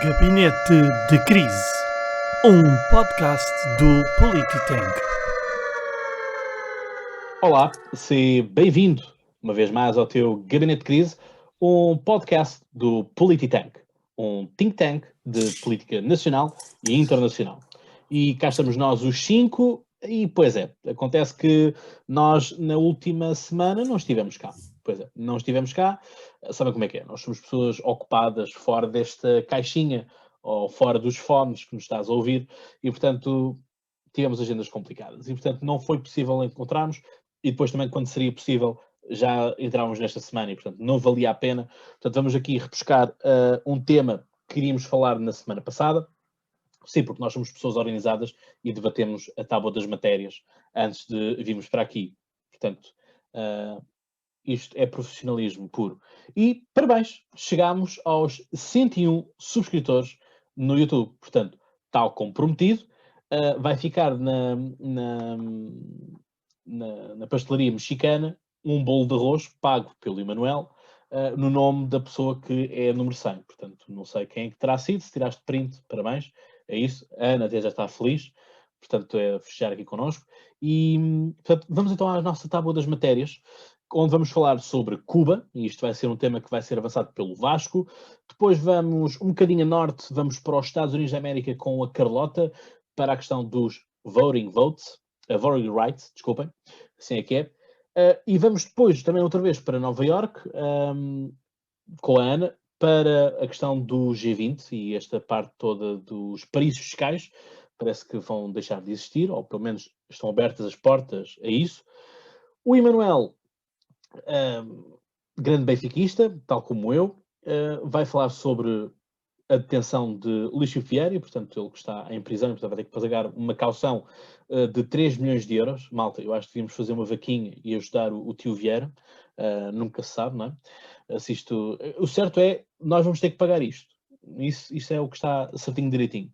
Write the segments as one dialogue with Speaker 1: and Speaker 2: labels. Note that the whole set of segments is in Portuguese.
Speaker 1: Gabinete de Crise, um podcast do Polititank.
Speaker 2: Olá, seja bem-vindo uma vez mais ao teu Gabinete de Crise, um podcast do Polititank, um think tank de política nacional e internacional. E cá estamos nós os 5, e pois é, acontece que nós na última semana não estivemos cá. Pois é, não estivemos cá, sabem como é que é, nós somos pessoas ocupadas fora desta caixinha ou fora dos fones que nos estás a ouvir e, portanto, tivemos agendas complicadas e, portanto, não foi possível encontrarmos e depois também, quando seria possível, já entrávamos nesta semana e, portanto, não valia a pena. Portanto, vamos aqui repescar um tema que queríamos falar na semana passada. Sim, porque nós somos pessoas organizadas e debatemos a tábua das matérias antes de virmos para aqui. Portanto, isto é profissionalismo puro. E, parabéns, chegámos aos 101 subscritores no YouTube. Portanto, tal como prometido, vai ficar na pastelaria mexicana um bolo de arroz pago pelo Emanuel no nome da pessoa que é número 100. Portanto, não sei quem é que terá sido. Se tiraste print, parabéns. É isso. A Ana até já está feliz. Portanto, é festejar aqui connosco. E, portanto, vamos então à nossa tábua das matérias, onde vamos falar sobre Cuba, e isto vai ser um tema que vai ser avançado pelo Vasco. Depois vamos um bocadinho a norte, vamos para os Estados Unidos da América com a Carlota, para a questão dos voting rights, desculpem, assim é que é. E vamos depois, também outra vez, para Nova Iorque, com a Ana, para a questão do G20 e esta parte toda dos paraísos fiscais. Parece que vão deixar de existir, ou pelo menos estão abertas as portas a isso. O Emanuel, grande benfiquista, tal como eu, vai falar sobre a detenção de Lício Vieira, e, portanto, ele que está em prisão, e, portanto, vai ter que pagar uma caução de 3 milhões de euros. Malta, eu acho que devíamos fazer uma vaquinha e ajudar o tio Vieira. Nunca se sabe, não é? O certo é, nós vamos ter que pagar isto. Isso é o que está certinho direitinho.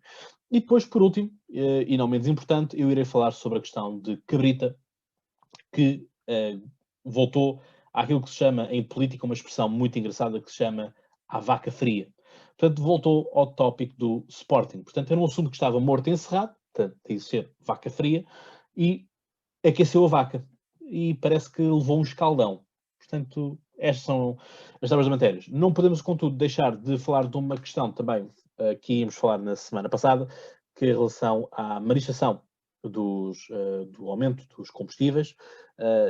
Speaker 2: E depois, por último, e não menos importante, eu irei falar sobre a questão de Cabrita, que voltou àquilo que se chama em política uma expressão muito engraçada que se chama a vaca fria. Portanto, voltou ao tópico do Sporting. Portanto, era um assunto que estava morto e encerrado, portanto, tem de ser vaca fria, e aqueceu a vaca. E parece que levou um escaldão. Portanto, estas são as tábuas de matérias. Não podemos, contudo, deixar de falar de uma questão também que íamos falar na semana passada, que é em relação à manifestação do aumento dos combustíveis,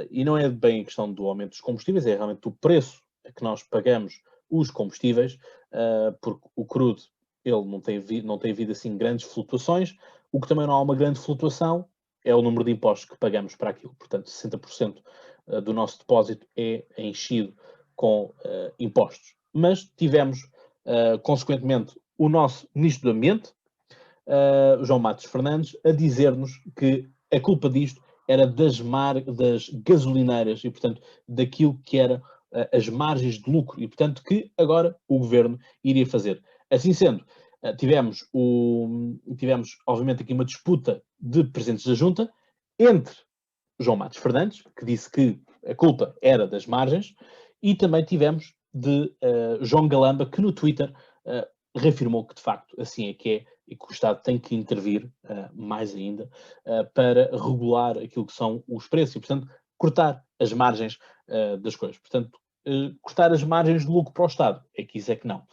Speaker 2: e não é bem a questão do aumento dos combustíveis, é realmente do preço a que nós pagamos os combustíveis, porque o crudo ele não tem havido assim grandes flutuações. O que também não há uma grande flutuação é o número de impostos que pagamos para aquilo. Portanto, 60% do nosso depósito é enchido com impostos. Mas tivemos, consequentemente, o nosso Ministro do Ambiente, João Matos Fernandes, a dizer-nos que a culpa disto era das gasolineiras e, portanto, daquilo que era as margens de lucro e, portanto, que agora o governo iria fazer. Assim sendo, tivemos, obviamente, aqui uma disputa de presidentes da junta entre João Matos Fernandes, que disse que a culpa era das margens, e também tivemos de João Galamba, que no Twitter reafirmou que, de facto, assim é que é, e que o Estado tem que intervir, mais ainda, para regular aquilo que são os preços e, portanto, cortar as margens das coisas. Portanto, cortar as margens de lucro para o Estado. É que isso é que não.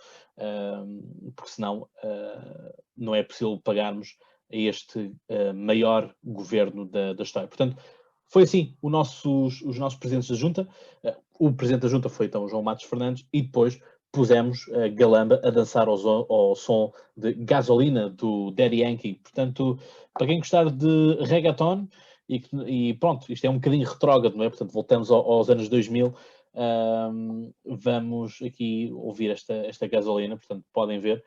Speaker 2: Porque senão não é possível pagarmos a este maior governo da história. Portanto, foi assim os nossos presidentes da Junta. O presidente da Junta foi então o João Matos Fernandes e depois pusemos a Galamba a dançar ao som de Gasolina do Daddy Yankee. Portanto, para quem gostar de reggaeton, e pronto, isto é um bocadinho retrógrado, não é? Portanto, voltamos aos anos 2000, vamos aqui ouvir esta Gasolina, portanto, podem ver,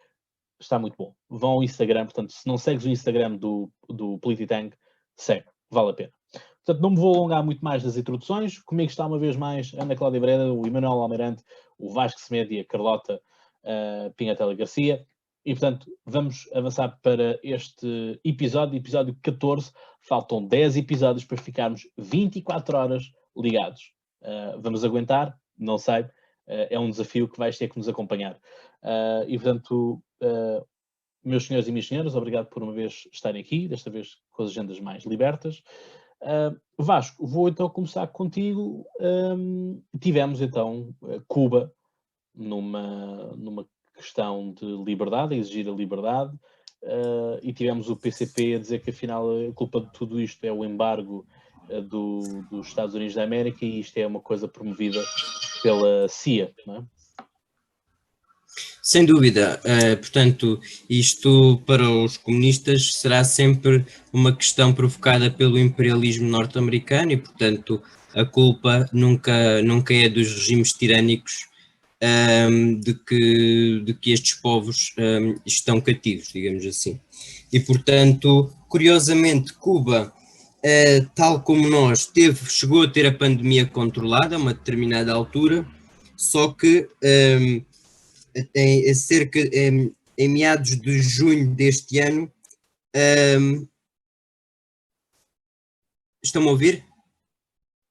Speaker 2: está muito bom. Vão ao Instagram, portanto, se não segues o Instagram do Polititank, segue, vale a pena. Portanto, não me vou alongar muito mais nas introduções. Comigo está uma vez mais Ana Cláudia Breda, o Emanuel Almeirante, o Vasco Semedo e a Carlota Pinhatela Garcia. E, portanto, vamos avançar para este episódio 14. Faltam 10 episódios para ficarmos 24 horas ligados. Vamos aguentar? Não sei. é um desafio que vais ter que nos acompanhar. E, portanto, meus senhores e minhas senhoras, obrigado por uma vez estarem aqui, desta vez com as agendas mais libertas. Vasco, vou então começar contigo. Tivemos então Cuba numa questão de liberdade, a exigir a liberdade, e tivemos o PCP a dizer que afinal a culpa de tudo isto é o embargo dos Estados Unidos da América, e isto é uma coisa promovida pela CIA, não é?
Speaker 3: Sem dúvida, portanto, isto para os comunistas será sempre uma questão provocada pelo imperialismo norte-americano e, portanto, a culpa nunca é dos regimes tirânicos de que estes povos estão cativos, digamos assim. E, portanto, curiosamente, Cuba, tal como nós, chegou a ter a pandemia controlada a uma determinada altura, só que em meados de junho deste ano, estão-me a ouvir?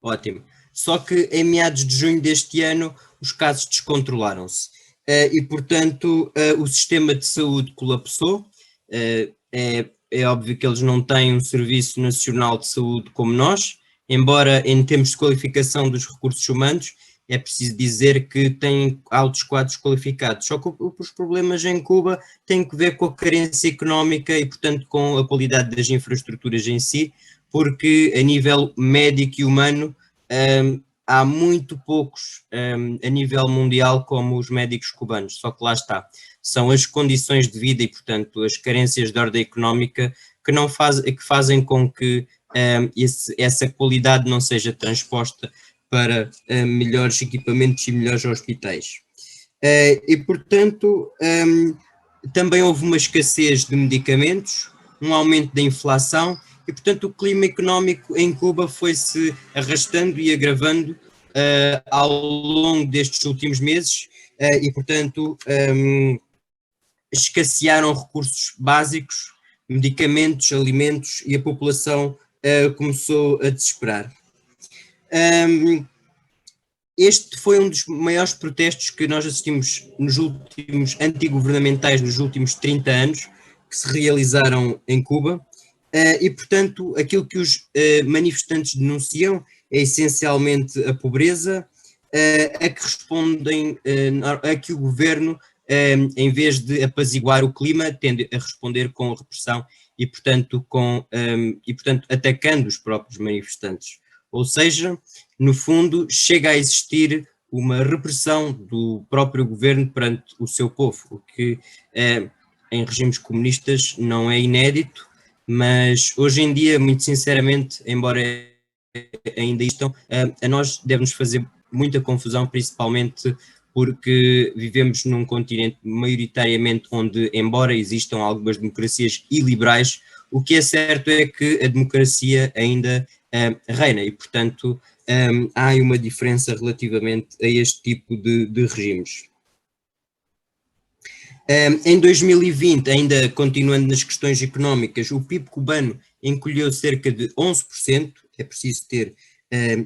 Speaker 3: Ótimo. Só que em meados de junho deste ano os casos descontrolaram-se e, portanto, o sistema de saúde colapsou. É óbvio que eles não têm um Serviço Nacional de Saúde como nós, embora em termos de qualificação dos recursos humanos é preciso dizer que têm altos quadros qualificados. Só que os problemas em Cuba têm que ver com a carência económica e, portanto, com a qualidade das infraestruturas em si, porque a nível médico e humano há muito poucos a nível mundial como os médicos cubanos, só que lá está. São as condições de vida e, portanto, as carências de ordem económica que fazem com que essa qualidade não seja transposta para melhores equipamentos e melhores hospitais. E, portanto, também houve uma escassez de medicamentos, um aumento da inflação e, portanto, o clima económico em Cuba foi-se arrastando e agravando ao longo destes últimos meses e, portanto, escassearam recursos básicos, medicamentos, alimentos e a população começou a desesperar. Este foi um dos maiores protestos que nós assistimos nos últimos antigovernamentais, nos últimos 30 anos, que se realizaram em Cuba, e, portanto, aquilo que os manifestantes denunciam é essencialmente a pobreza, a que respondem, a que o governo, em vez de apaziguar o clima, tende a responder com repressão e, portanto, atacando os próprios manifestantes. Ou seja, no fundo, chega a existir uma repressão do próprio governo perante o seu povo, o que em regimes comunistas não é inédito, mas hoje em dia, muito sinceramente, embora ainda estão, a nós deve-nos fazer muita confusão, principalmente porque vivemos num continente maioritariamente onde, embora existam algumas democracias iliberais, o que é certo é que a democracia ainda reina e, portanto, há uma diferença relativamente a este tipo de regimes. Em 2020, ainda continuando nas questões económicas, o PIB cubano encolheu cerca de 11%, é preciso ter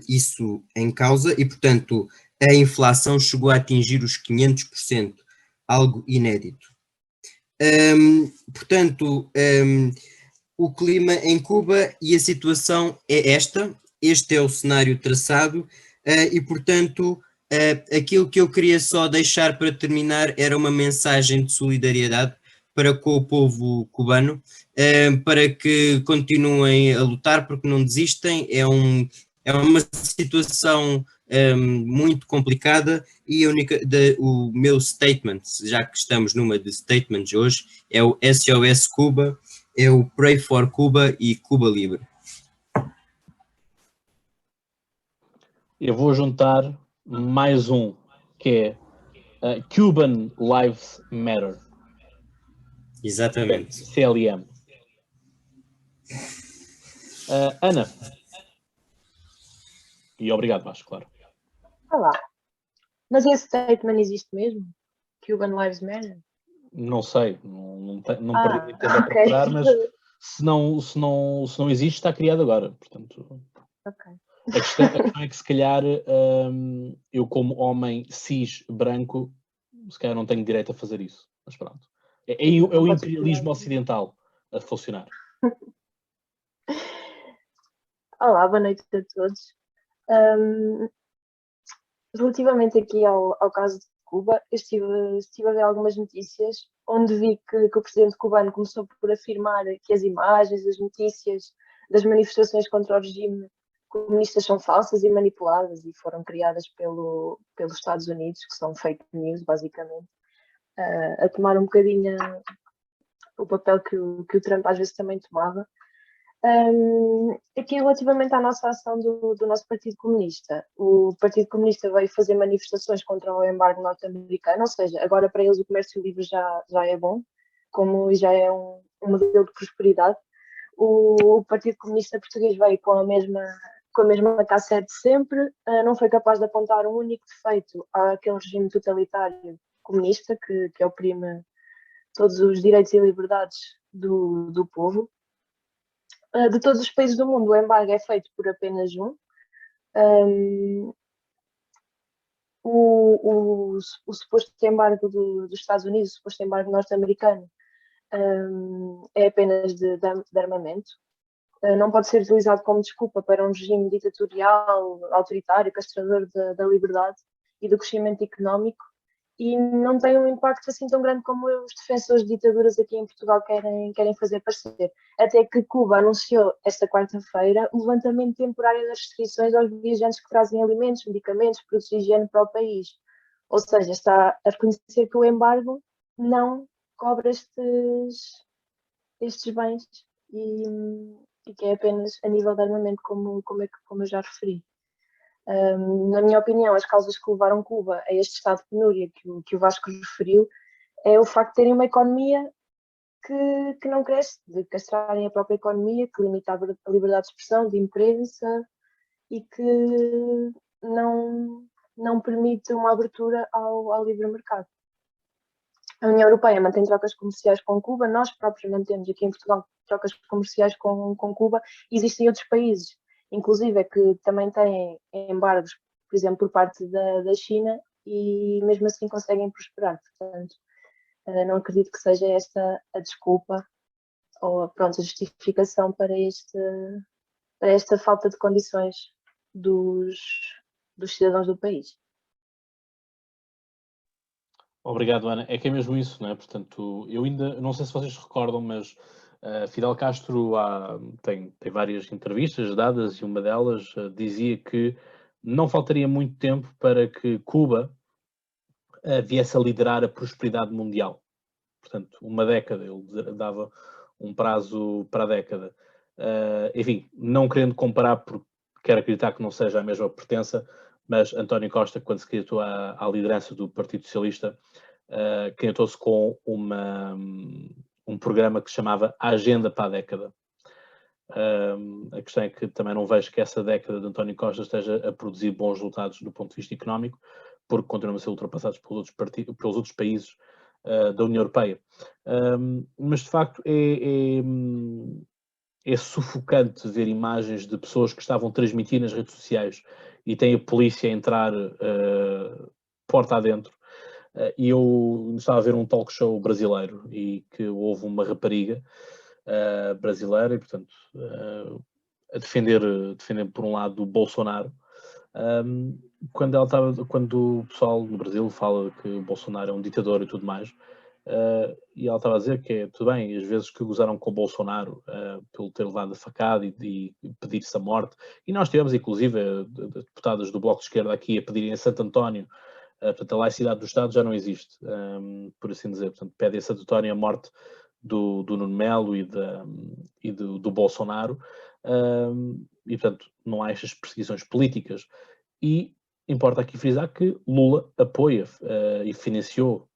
Speaker 3: isso em causa, e, portanto, a inflação chegou a atingir os 500%, algo inédito. Portanto, o clima em Cuba e a situação é esta, este é o cenário traçado e, portanto, aquilo que eu queria só deixar para terminar era uma mensagem de solidariedade para com o povo cubano, para que continuem a lutar, porque não desistem, é uma situação muito complicada e o meu statement, já que estamos numa de statements hoje, é o SOS Cuba, é o Pray for Cuba e Cuba Libre.
Speaker 2: Eu vou juntar mais um, que é Cuban Lives Matter.
Speaker 3: Exatamente.
Speaker 2: CLM. Ana. E obrigado, Vasco, claro.
Speaker 4: Olá. Mas esse statement existe mesmo? Cuban Lives Matter?
Speaker 2: Não sei, não perdi tempo a procurar, mas se não existe, está criado agora, portanto...
Speaker 4: Ok.
Speaker 2: a questão é que se calhar eu como homem cis branco, se calhar não tenho direito a fazer isso. Mas pronto. É o
Speaker 4: Não pode ser
Speaker 2: imperialismo
Speaker 4: criado.
Speaker 2: ocidental a funcionar.
Speaker 4: Olá, boa noite a todos. Hum, Relativamente aqui ao caso de Cuba, eu estive a ver algumas notícias onde vi que o presidente cubano começou por afirmar que as imagens, as notícias das manifestações contra o regime comunista são falsas e manipuladas e foram criadas pelos Estados Unidos, que são fake news, basicamente, a tomar um bocadinho o papel que o Trump às vezes também tomava. Aqui relativamente à nossa ação do nosso Partido Comunista, o Partido Comunista veio fazer manifestações contra o embargo norte-americano, ou seja, agora para eles o comércio livre já é bom, como já é um modelo de prosperidade. O Partido Comunista Português veio com a mesma cassete de sempre, não foi capaz de apontar um único defeito àquele regime totalitário comunista que oprime todos os direitos e liberdades do povo. De todos os países do mundo, o embargo é feito por apenas um. O suposto embargo dos Estados Unidos, o suposto embargo norte-americano, é apenas de armamento. Não pode ser utilizado como desculpa para um regime ditatorial, autoritário, castrador da liberdade e do crescimento económico, e não tem um impacto assim tão grande como os defensores de ditaduras aqui em Portugal querem fazer parecer. Até que Cuba anunciou esta quarta-feira o levantamento temporário das restrições aos viajantes que trazem alimentos, medicamentos, produtos de higiene para o país. Ou seja, está a reconhecer que o embargo não cobre estes bens e que é apenas a nível de armamento, como eu já referi. Na minha opinião, as causas que levaram Cuba a este estado de penúria que o Vasco referiu é o facto de terem uma economia que não cresce, de castrarem a própria economia, que limita a liberdade de expressão, de imprensa e que não permite uma abertura ao livre mercado. A União Europeia mantém trocas comerciais com Cuba, nós próprios mantemos aqui em Portugal trocas comerciais com Cuba. Existem outros países, inclusive, que também têm embargos, por exemplo, por parte da China, e mesmo assim conseguem prosperar. Portanto, não acredito que seja esta a desculpa ou pronto, a justificação para esta falta de condições dos cidadãos do país.
Speaker 2: Obrigado, Ana. É que é mesmo isso, não é? Portanto, eu ainda, não sei se vocês se recordam, mas Fidel Castro tem várias entrevistas dadas e uma delas dizia que não faltaria muito tempo para que Cuba viesse a liderar a prosperidade mundial. Portanto, uma década, ele dava um prazo para a década. Enfim, não querendo comparar, porque quero acreditar que não seja a mesma pertença, mas António Costa, quando se candidatou à liderança do Partido Socialista, candidatou-se com um programa que se chamava Agenda para a Década. A questão é que também não vejo que essa década de António Costa esteja a produzir bons resultados do ponto de vista económico, porque continuam a ser ultrapassados pelos outros países da União Europeia. Mas, de facto, é sufocante ver imagens de pessoas que estavam a transmitir nas redes sociais e tem a polícia a entrar porta adentro. E eu estava a ver um talk show brasileiro e que houve uma rapariga brasileira e, portanto, a defender por um lado o Bolsonaro, quando o pessoal no Brasil fala que o Bolsonaro é um ditador e tudo mais, e ela estava a dizer que tudo bem, às vezes que gozaram com o Bolsonaro pelo ter levado a facada e pedir-se a morte, e nós tivemos inclusive deputadas do Bloco de Esquerda aqui a pedirem a Santo António, portanto a laicidade do Estado já não existe, por assim dizer, portanto pedem a Santo António a morte do Nuno Melo e do Bolsonaro, e portanto não há estas perseguições políticas. E importa aqui frisar que Lula apoia e financiou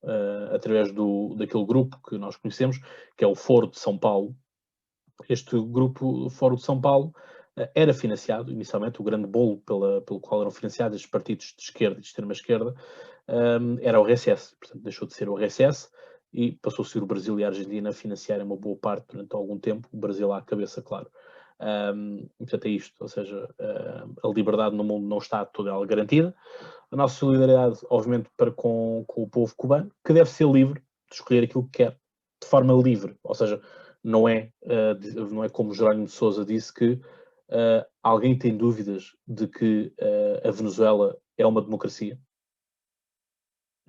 Speaker 2: através daquele grupo que nós conhecemos, que é o Foro de São Paulo. Este grupo, o Foro de São Paulo, era financiado, inicialmente, o grande bolo pelo qual eram financiados estes partidos de esquerda e de extrema-esquerda, era o RSS. Portanto, deixou de ser o RSS e passou a ser o Brasil e a Argentina a financiarem uma boa parte durante algum tempo, o Brasil à cabeça, claro. Portanto, é isto, ou seja, a liberdade no mundo não está toda ela garantida. A nossa solidariedade, obviamente, para com o povo cubano, que deve ser livre de escolher aquilo que quer, de forma livre, ou seja, não é como Jerónimo de Sousa disse que alguém tem dúvidas de que a Venezuela é uma democracia.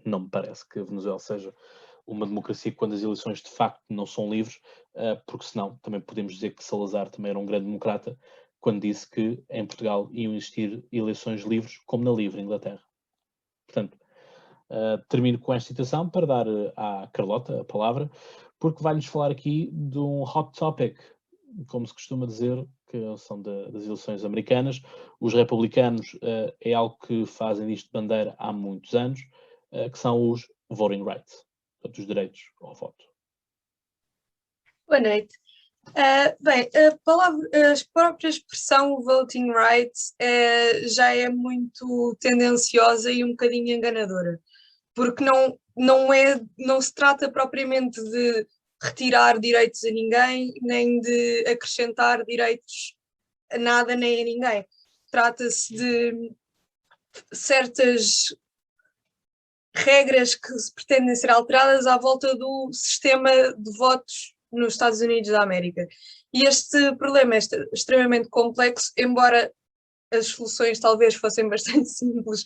Speaker 2: Não me parece que a Venezuela seja uma democracia quando as eleições de facto não são livres, porque senão também podemos dizer que Salazar também era um grande democrata quando disse que em Portugal iam existir eleições livres como na livre Inglaterra. Portanto, termino com esta citação para dar à Carlota a palavra, porque vai-nos falar aqui de um hot topic, como se costuma dizer, que são das eleições americanas. Os republicanos é algo que fazem disto de bandeira há muitos anos, que são os voting rights, portanto, os direitos ao voto.
Speaker 5: Boa noite. Bem, a própria expressão voting rights já é muito tendenciosa e um bocadinho enganadora, porque não se trata propriamente de retirar direitos a ninguém, nem de acrescentar direitos a nada nem a ninguém. Trata-se de certas regras que se pretendem ser alteradas à volta do sistema de votos nos Estados Unidos da América. E este problema é extremamente complexo, embora as soluções talvez fossem bastante simples,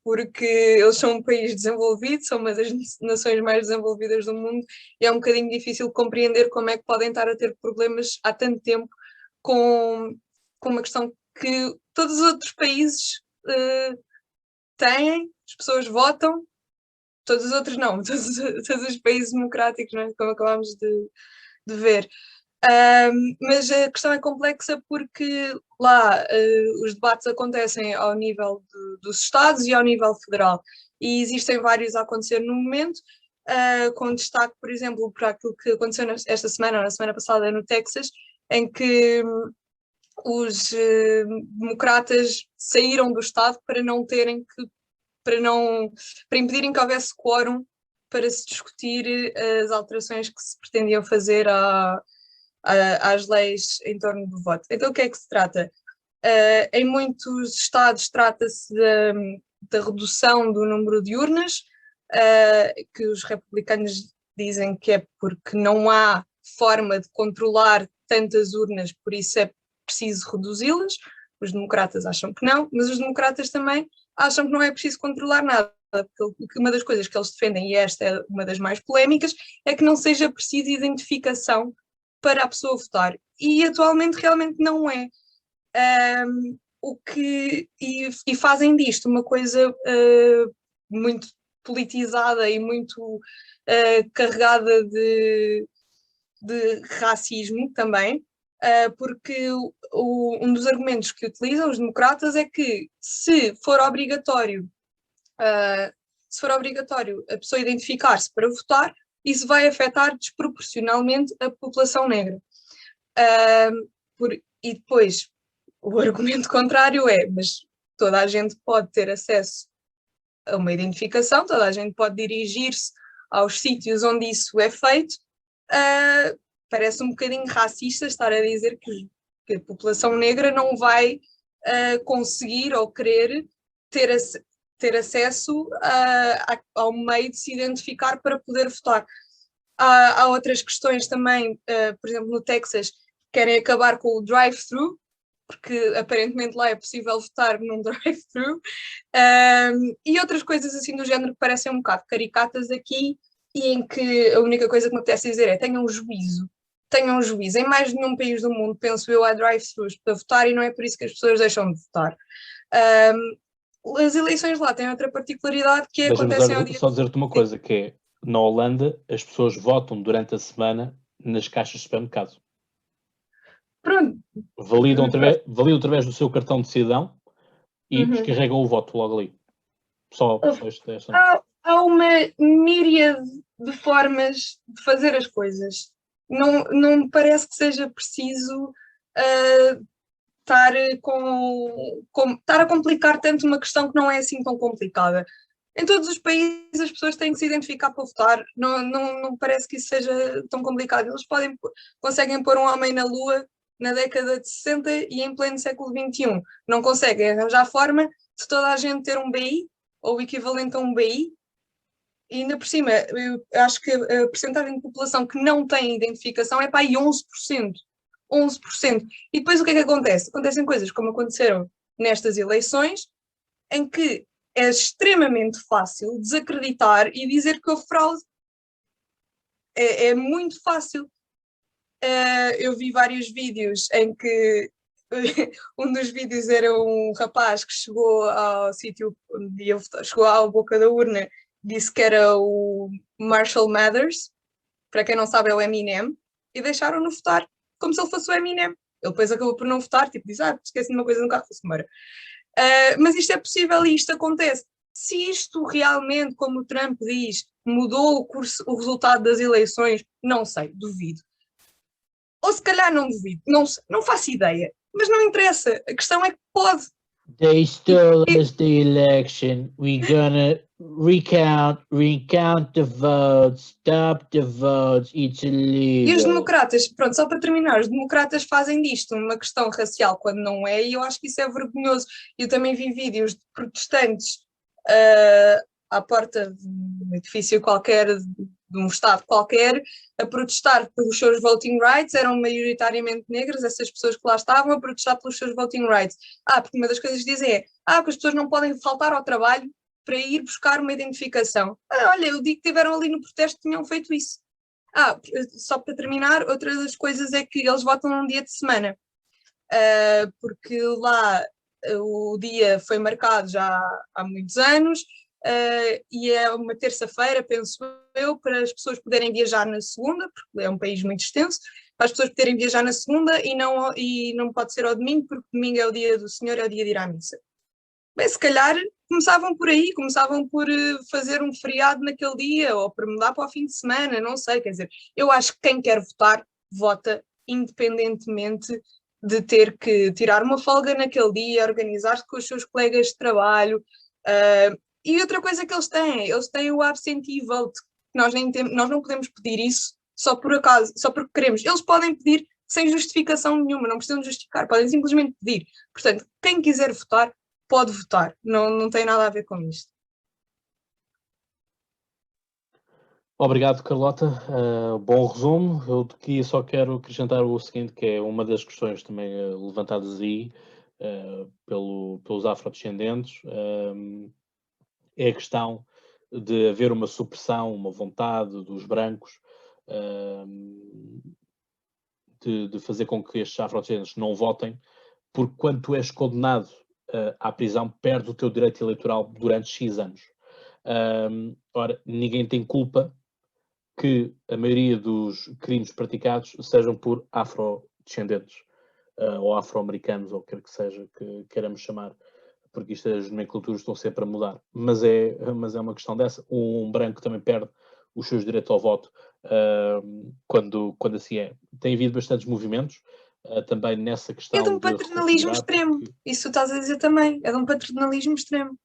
Speaker 5: porque eles são um país desenvolvido, são uma das nações mais desenvolvidas do mundo, e é um bocadinho difícil compreender como é que podem estar a ter problemas há tanto tempo com uma questão que todos os outros países têm, as pessoas votam, todos os outros não, todos os países democráticos, não é? Como acabámos de ver. Mas a questão é complexa porque lá os debates acontecem ao nível dos Estados e ao nível federal, e existem vários a acontecer no momento, com destaque, por exemplo, para aquilo que aconteceu esta semana ou na semana passada no Texas, em que os democratas saíram do Estado para não terem que para impedirem que houvesse quórum para se discutir as alterações que se pretendiam fazer às leis em torno do voto. Então, o que é que se trata? Em muitos estados trata-se da redução do número de urnas, que os republicanos dizem que é porque não há forma de controlar tantas urnas, por isso é preciso reduzi-las. Os democratas acham que não, mas os democratas também acham que não é preciso controlar nada, porque uma das coisas que eles defendem, e esta é uma das mais polémicas, é que não seja preciso identificação para a pessoa votar. E atualmente realmente não é. E fazem disto uma coisa muito politizada e muito carregada de racismo também, porque um dos argumentos que utilizam os democratas é que se for obrigatório a pessoa identificar-se para votar, isso vai afetar desproporcionalmente a população negra. E depois o argumento contrário é, mas toda a gente pode ter acesso a uma identificação, toda a gente pode dirigir-se aos sítios onde isso é feito. Parece um bocadinho racista estar a dizer que a população negra não vai conseguir ou querer ter acesso ao meio de se identificar para poder votar. Há outras questões também, por exemplo, no Texas, querem acabar com o drive-thru, porque aparentemente lá é possível votar num drive-thru, e outras coisas assim do género que parecem um bocado caricatas aqui, e em que a única coisa que me apetece dizer é tenham juízo. Em mais nenhum país do mundo, penso eu, há drive-thrus para votar, e não é por isso que as pessoas deixam de votar. As eleições lá têm outra particularidade que acontecem ao dia...
Speaker 2: Só dizer-te uma coisa, que é, na Holanda, as pessoas votam durante a semana nas caixas de supermercado.
Speaker 5: Pronto.
Speaker 2: Validam através do seu cartão de cidadão e descarregam o voto logo ali. Só
Speaker 5: há uma míriade de formas de fazer as coisas. Não me parece que seja preciso estar a complicar tanto uma questão que não é assim tão complicada. Em todos os países as pessoas têm que se identificar para votar. Não parece que isso seja tão complicado. Eles conseguem pôr um homem na Lua na década de 60 e em pleno século XXI. Não conseguem arranjar forma de toda a gente ter um BI, ou o equivalente a um BI, e ainda por cima, eu acho que a percentagem de população que não tem identificação é para aí 11%. 11%. E depois o que é que acontece? Acontecem coisas como aconteceram nestas eleições, em que é extremamente fácil desacreditar e dizer que houve fraude. É muito fácil. Eu vi vários vídeos em que um dos vídeos era um rapaz que chegou ao sítio onde ia votar, chegou à boca da urna, disse que era o Marshall Mathers, para quem não sabe é o Eminem, e deixaram-no votar como se ele fosse o Eminem. Ele depois acabou por não votar, tipo, diz, esqueci de uma coisa no carro, foi-se embora. Mas isto é possível e isto acontece. Se isto realmente, como o Trump diz, mudou o resultado das eleições, não sei, duvido. Ou se calhar não duvido, não faço ideia, mas não interessa, a questão é que pode.
Speaker 2: They stole us the election. We're gonna recount the votes, stop the votes, it's illegal.
Speaker 5: E os democratas, pronto, só para terminar, os democratas fazem disto uma questão racial quando não é, e eu acho que isso é vergonhoso. Eu também vi vídeos de protestantes à porta de um edifício qualquer, de um estado qualquer, a protestar pelos seus voting rights, eram maioritariamente negras, essas pessoas que lá estavam a protestar pelos seus voting rights. Porque uma das coisas que dizem que as pessoas não podem faltar ao trabalho para ir buscar uma identificação. Olha, eu digo que estiveram ali no protesto tinham feito isso. Só para terminar, outra das coisas é que eles votam num dia de semana, porque lá o dia foi marcado já há muitos anos, e é uma terça-feira, penso eu, para as pessoas poderem viajar na segunda, porque é um país muito extenso, para as pessoas poderem viajar na segunda e não pode ser ao domingo, porque domingo é o dia do Senhor, é o dia de ir à missa. Bem, se calhar começavam por aí, começavam por fazer um feriado naquele dia, ou por mudar para o fim de semana, não sei, quer dizer, eu acho que quem quer votar, vota, independentemente de ter que tirar uma folga naquele dia, organizar-se com os seus colegas de trabalho. E outra coisa que eles têm o absentee vote. Nós não podemos pedir isso só por acaso, só porque queremos. Eles podem pedir sem justificação nenhuma, não precisam justificar, podem simplesmente pedir. Portanto, quem quiser votar, pode votar. Não tem nada a ver com isto.
Speaker 2: Obrigado, Carlota. Bom resumo. Eu aqui só quero acrescentar o seguinte, que é uma das questões também levantadas aí pelos afrodescendentes, é a questão de haver uma supressão, uma vontade dos brancos de fazer com que estes afrodescendentes não votem, porque quando tu és condenado à prisão, perde o teu direito eleitoral durante X anos. Ora, ninguém tem culpa que a maioria dos crimes praticados sejam por afrodescendentes ou afro-americanos, ou quer que seja que queiramos chamar, porque isto as nomenclaturas estão sempre a mudar. Mas é uma questão dessa. Um branco também perde os seus direitos ao voto quando assim é. Tem havido bastantes movimentos também nessa questão.
Speaker 5: É de um paternalismo extremo. Porque... Isso estás a dizer também. É de um paternalismo extremo.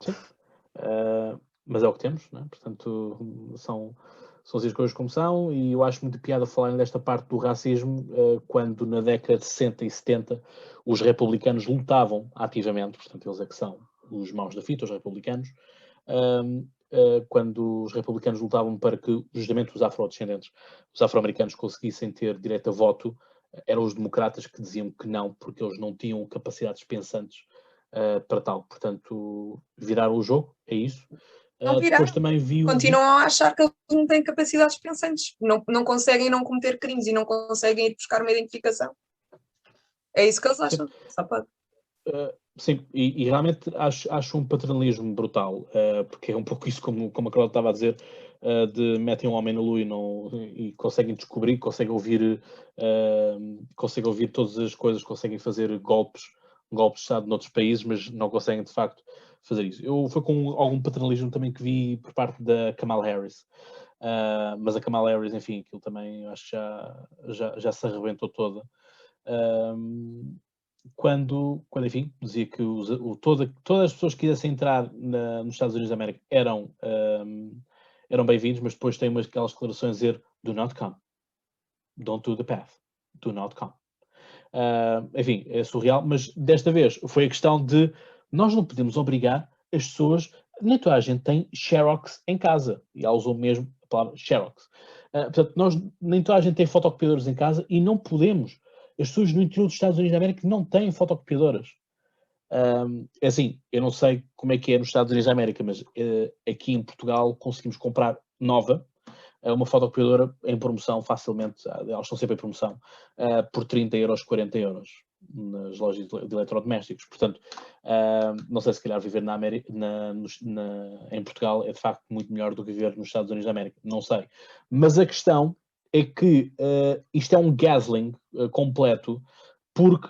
Speaker 2: Sim. Mas é o que temos, não é? Portanto, são as coisas como são, e eu acho muito piada falarem desta parte do racismo quando na década de 60 e 70 os republicanos lutavam ativamente, portanto eles é que são os maus da fita, os republicanos, quando os republicanos lutavam para que justamente os afrodescendentes, os afro-americanos conseguissem ter direito a voto, eram os democratas que diziam que não, porque eles não tinham capacidades pensantes para tal. Portanto, viraram o jogo, é isso. Depois também
Speaker 5: continuam a achar que eles não têm capacidades pensantes, não conseguem não cometer crimes e não conseguem ir buscar uma identificação. É isso que eles acham. Só pode.
Speaker 2: Sim, e realmente acho um paternalismo brutal, porque é um pouco isso, como a Carla estava a dizer, de metem um homem na lua e conseguem descobrir, conseguem ouvir todas as coisas, conseguem fazer golpes de Estado noutros países, mas não conseguem de facto fazer isso. Foi com algum paternalismo também que vi por parte da Kamala Harris, mas a Kamala Harris, enfim, aquilo também acho que já se arrebentou toda. Quando enfim, dizia que todas as pessoas que quisessem entrar nos Estados Unidos da América eram bem-vindos, mas depois tem aquelas declarações a dizer do not come. don't do the path, do not come. Enfim, é surreal, mas desta vez foi a questão de nós não podemos obrigar as pessoas, nem toda a gente tem Xerox em casa, e ela usou mesmo a palavra Xerox. Portanto, nem toda a gente tem fotocopiadoras em casa e não podemos. As pessoas no interior dos Estados Unidos da América não têm fotocopiadoras. É assim, eu não sei como é que é nos Estados Unidos da América, mas aqui em Portugal conseguimos comprar nova, uma fotocopiadora em promoção facilmente, elas estão sempre em promoção, por 30 euros, 40 euros nas lojas de eletrodomésticos. Portanto, não sei, se calhar viver em Portugal é de facto muito melhor do que viver nos Estados Unidos da América, não sei. Mas a questão é que isto é um gaslighting completo, porque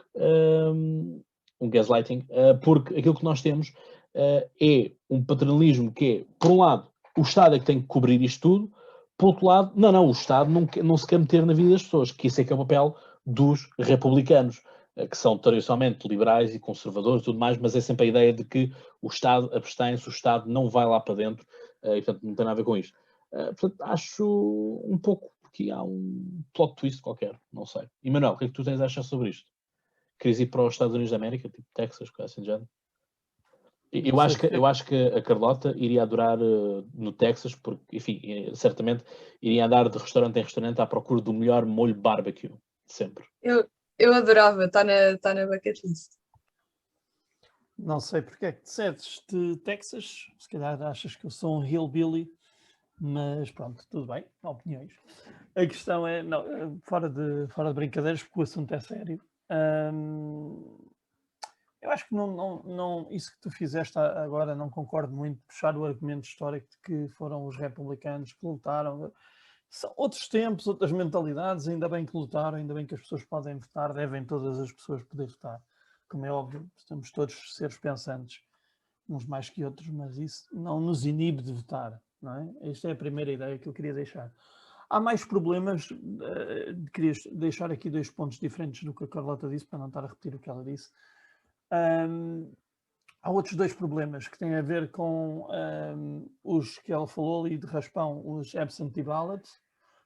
Speaker 2: um gaslighting, porque aquilo que nós temos é um paternalismo que é, por um lado, o Estado é que tem que cobrir isto tudo, por outro lado, não, o Estado não se quer meter na vida das pessoas, que isso é que é o papel dos republicanos, que são tradicionalmente liberais e conservadores e tudo mais, mas é sempre a ideia de que o Estado abstém-se, o Estado não vai lá para dentro, e portanto não tem nada a ver com isto. Portanto, acho um pouco que há um plot twist qualquer, não sei. E Manuel, o que é que tu tens a achar sobre isto? Queres ir para os Estados Unidos da América, tipo Texas, coisa assim de género? Eu acho que a Carlota iria adorar no Texas, porque, enfim, certamente iria andar de restaurante em restaurante à procura do melhor molho barbecue, sempre.
Speaker 5: Eu adorava, está na bucket list.
Speaker 1: Não sei porque é que disseres de Texas, se calhar achas que eu sou um hillbilly, mas pronto, tudo bem, opiniões. A questão é, não, fora de brincadeiras, porque o assunto é sério. Eu acho que não, isso que tu fizeste agora, não concordo muito, puxar o argumento histórico de que foram os republicanos que lutaram. São outros tempos, outras mentalidades, ainda bem que lutaram, ainda bem que as pessoas podem votar, devem todas as pessoas poder votar. Como é óbvio, estamos todos seres pensantes, uns mais que outros, mas isso não nos inibe de votar, não é? Esta é a primeira ideia que eu queria deixar. Há mais problemas, queria deixar aqui 2 pontos diferentes do que a Carlota disse, para não estar a repetir o que ela disse. Há outros 2 problemas que têm a ver com os que ela falou ali de raspão, os absentee ballots,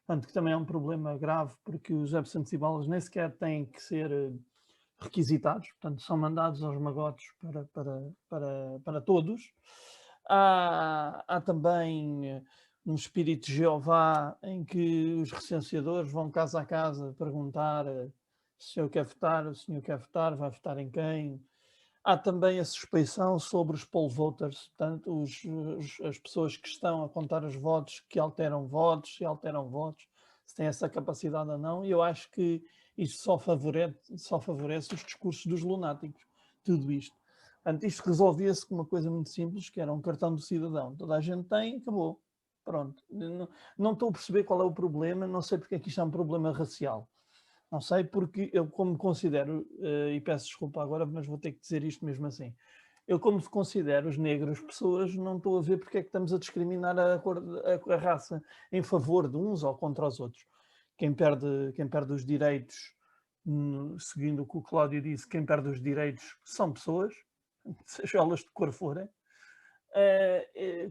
Speaker 1: portanto, que também é um problema grave, porque os absentee ballots nem sequer têm que ser requisitados, portanto, são mandados aos magotes para todos. Há também um espírito de Jeová em que os recenseadores vão casa a casa perguntar se o senhor quer votar, o senhor quer votar, vai votar em quem. Há também a suspeição sobre os poll voters, portanto, as pessoas que estão a contar os votos, que alteram votos, se alteram votos, se têm essa capacidade ou não, e eu acho que isto só favorece os discursos dos lunáticos, tudo isto. Portanto, isto resolvia-se com uma coisa muito simples, que era um cartão do cidadão. Toda a gente tem, acabou. Pronto. Não estou a perceber qual é o problema, não sei porque é que isto é um problema racial. Não sei, porque eu, como considero, e peço desculpa agora, mas vou ter que dizer isto mesmo assim, eu, como considero os negros pessoas, não estou a ver porque é que estamos a discriminar a raça em favor de uns ou contra os outros. Quem perde os direitos, seguindo o que o Cláudio disse, quem perde os direitos são pessoas, seja elas de cor forem,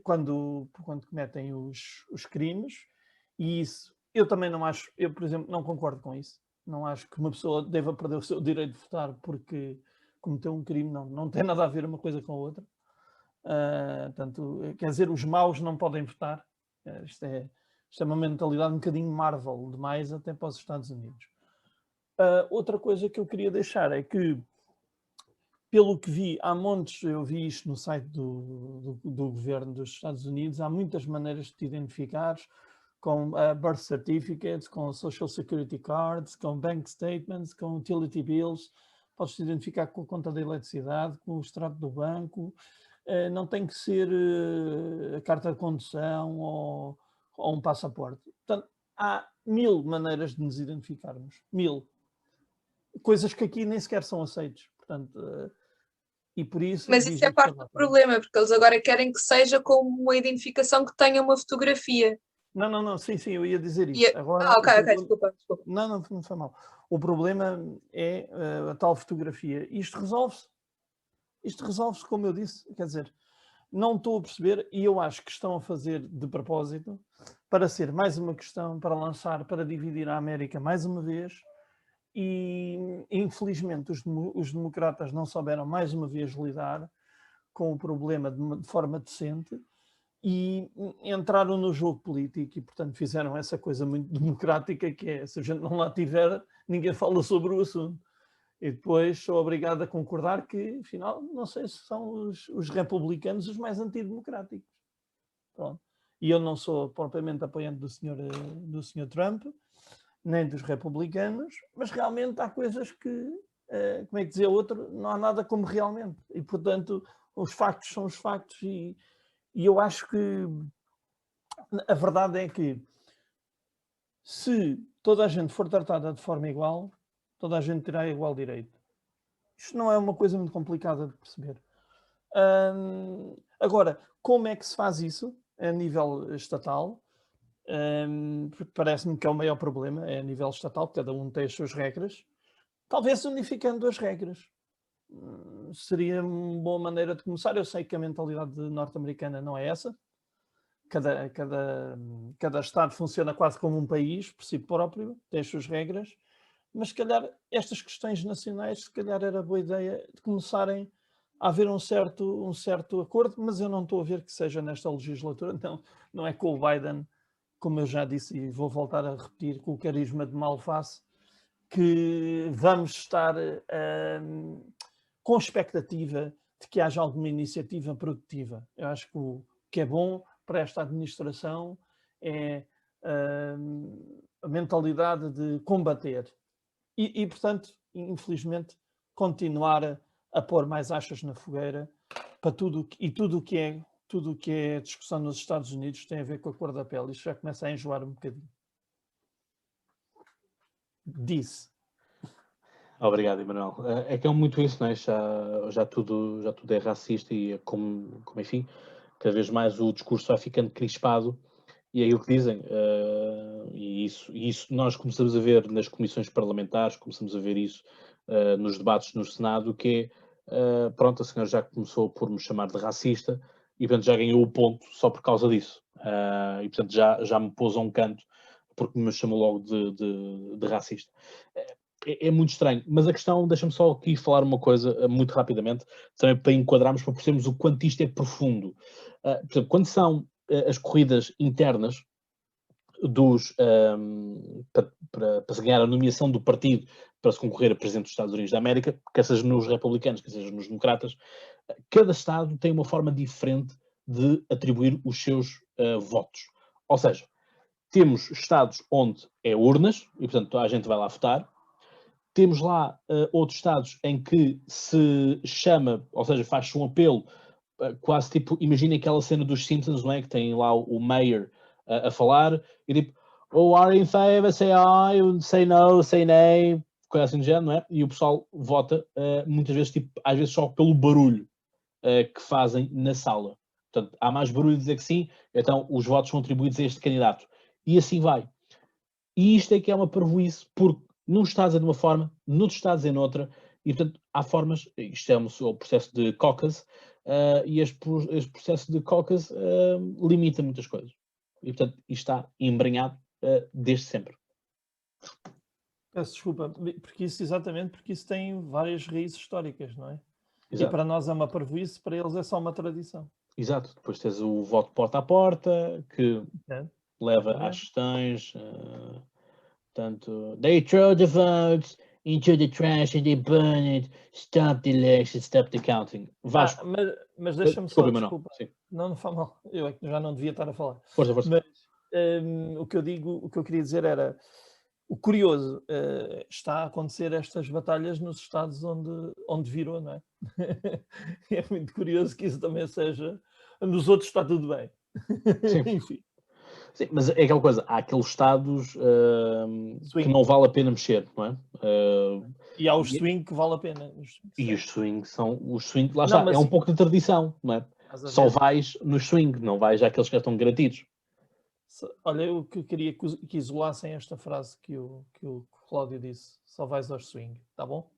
Speaker 1: quando cometem os crimes, e isso eu também não acho, eu, por exemplo, não concordo com isso. Não acho que uma pessoa deva perder o seu direito de votar porque cometeu um crime, não tem nada a ver uma coisa com a outra. Portanto, quer dizer, os maus não podem votar. Isto é uma mentalidade um bocadinho Marvel demais, até para os Estados Unidos. Outra coisa que eu queria deixar é que, pelo que vi, há montes, eu vi isto no site do governo dos Estados Unidos, há muitas maneiras de te identificares, com birth certificates, com social security cards, com bank statements, com utility bills. Podes te identificar com a conta da eletricidade, com o extrato do banco. Não tem que ser a carta de condução ou um passaporte. Portanto, há 1000 maneiras de nos identificarmos. 1000. Coisas que aqui nem sequer são aceitas. Portanto, e por isso...
Speaker 5: Mas isso é parte do problema, porque eles agora querem que seja como uma identificação que tenha uma fotografia.
Speaker 1: Não, sim, eu ia dizer isso. Agora,
Speaker 5: ok, desculpa.
Speaker 1: Não foi mal. O problema é a tal fotografia. Isto resolve-se, como eu disse, quer dizer, não estou a perceber, e eu acho que estão a fazer de propósito, para ser mais uma questão, para lançar, para dividir a América mais uma vez. E, infelizmente, os democratas não souberam mais uma vez lidar com o problema de forma decente e entraram no jogo político e, portanto, fizeram essa coisa muito democrática que é, se a gente não lá tiver, ninguém fala sobre o assunto. E depois sou obrigado a concordar que, afinal, não sei se são os republicanos os mais antidemocráticos. Pronto. E eu não sou propriamente apoiante do senhor Trump, nem dos republicanos, mas realmente há coisas que, como é que dizia outro, não há nada como realmente. E, portanto, os factos são os factos e eu acho que a verdade é que se toda a gente for tratada de forma igual, toda a gente terá igual direito. Isto não é uma coisa muito complicada de perceber. Agora, como é que se faz isso a nível estatal? Parece-me que é o maior problema, é a nível estatal, cada um tem as suas regras. Talvez unificando as regras. Seria uma boa maneira de começar. Eu sei que a mentalidade norte-americana não é essa. Cada Estado funciona quase como um país, por si próprio, tem as suas regras, mas se calhar estas questões nacionais, se calhar era boa ideia de começarem a haver um certo acordo, mas eu não estou a ver que seja nesta legislatura, não é com o Biden, como eu já disse e vou voltar a repetir, com o carisma de Malface, que vamos estar com expectativa de que haja alguma iniciativa produtiva. Eu acho que o que é bom para esta administração é a mentalidade de combater e, portanto, infelizmente, continuar a pôr mais achas na fogueira para tudo o que é discussão nos Estados Unidos tem a ver com a cor da pele. Isto já começa a enjoar um bocadinho. Disse.
Speaker 2: Obrigado, Emanuel. É que é muito isso, não é? Já tudo é racista e é como, enfim, cada vez mais o discurso vai ficando crispado e é aquilo que dizem. E isso nós começamos a ver nas comissões parlamentares, começamos a ver isso nos debates no Senado, que é, pronto, a senhora já começou por me chamar de racista e, portanto, já ganhou o ponto só por causa disso. E, portanto, já me pôs a um canto porque me chamou logo de racista. É muito estranho, mas a questão, deixa-me só aqui falar uma coisa muito rapidamente, também para enquadrarmos, para percebermos o quanto isto é profundo. Por exemplo, quando são as corridas internas para se ganhar a nomeação do partido para se concorrer a presidente dos Estados Unidos da América, quer seja nos republicanos, quer seja nos democratas, cada Estado tem uma forma diferente de atribuir os seus votos. Ou seja, temos Estados onde é urnas, e portanto a gente vai lá votar. Temos lá outros Estados em que se chama, ou seja, faz-se um apelo, quase tipo, imaginem aquela cena dos Simpsons, não é? Que tem lá o Mayor a falar, e tipo, oh, are in favor, say aye, say no, say nay, coisa assim do género, não é? E o pessoal vota, muitas vezes, tipo, às vezes só pelo barulho que fazem na sala. Portanto, há mais barulho de dizer que sim, então os votos são atribuídos a este candidato. E assim vai. E isto é que é uma parvoíce, porque nos Estados é de uma forma, noutros Estados é noutra, e portanto há formas, isto é o processo de caucus, e este processo de caucus limita muitas coisas. E portanto isto está embrenhado desde sempre.
Speaker 1: Peço desculpa, porque isso tem várias raízes históricas, não é?
Speaker 2: Exato.
Speaker 1: E para nós é uma parvoíce, para eles é só uma tradição.
Speaker 2: Exato. Depois tens o voto porta a porta, que leva às questões. Portanto, they throw the votes into the trash and they burn it. Stop the election, stop the counting. Vasco.
Speaker 1: Mas deixa-me só, desculpa.
Speaker 2: Sim.
Speaker 1: Não faz mal. Eu já não devia estar a falar.
Speaker 2: Força.
Speaker 1: Mas o que eu queria dizer era, o curioso, está a acontecer estas batalhas nos estados onde virou, não é? É muito curioso que isso também seja. Nos outros está tudo bem.
Speaker 2: Sim.
Speaker 1: Enfim.
Speaker 2: Sim, mas é aquela coisa, há aqueles estados que não vale a pena mexer, não é?
Speaker 1: E há os swing que vale a pena.
Speaker 2: E os swing são, lá está, é um pouco de tradição, não é? Só vais no swing, não vais àqueles que já estão garantidos.
Speaker 1: Olha, eu queria que isolassem esta frase que o Cláudio disse, só vais aos swing, tá bom?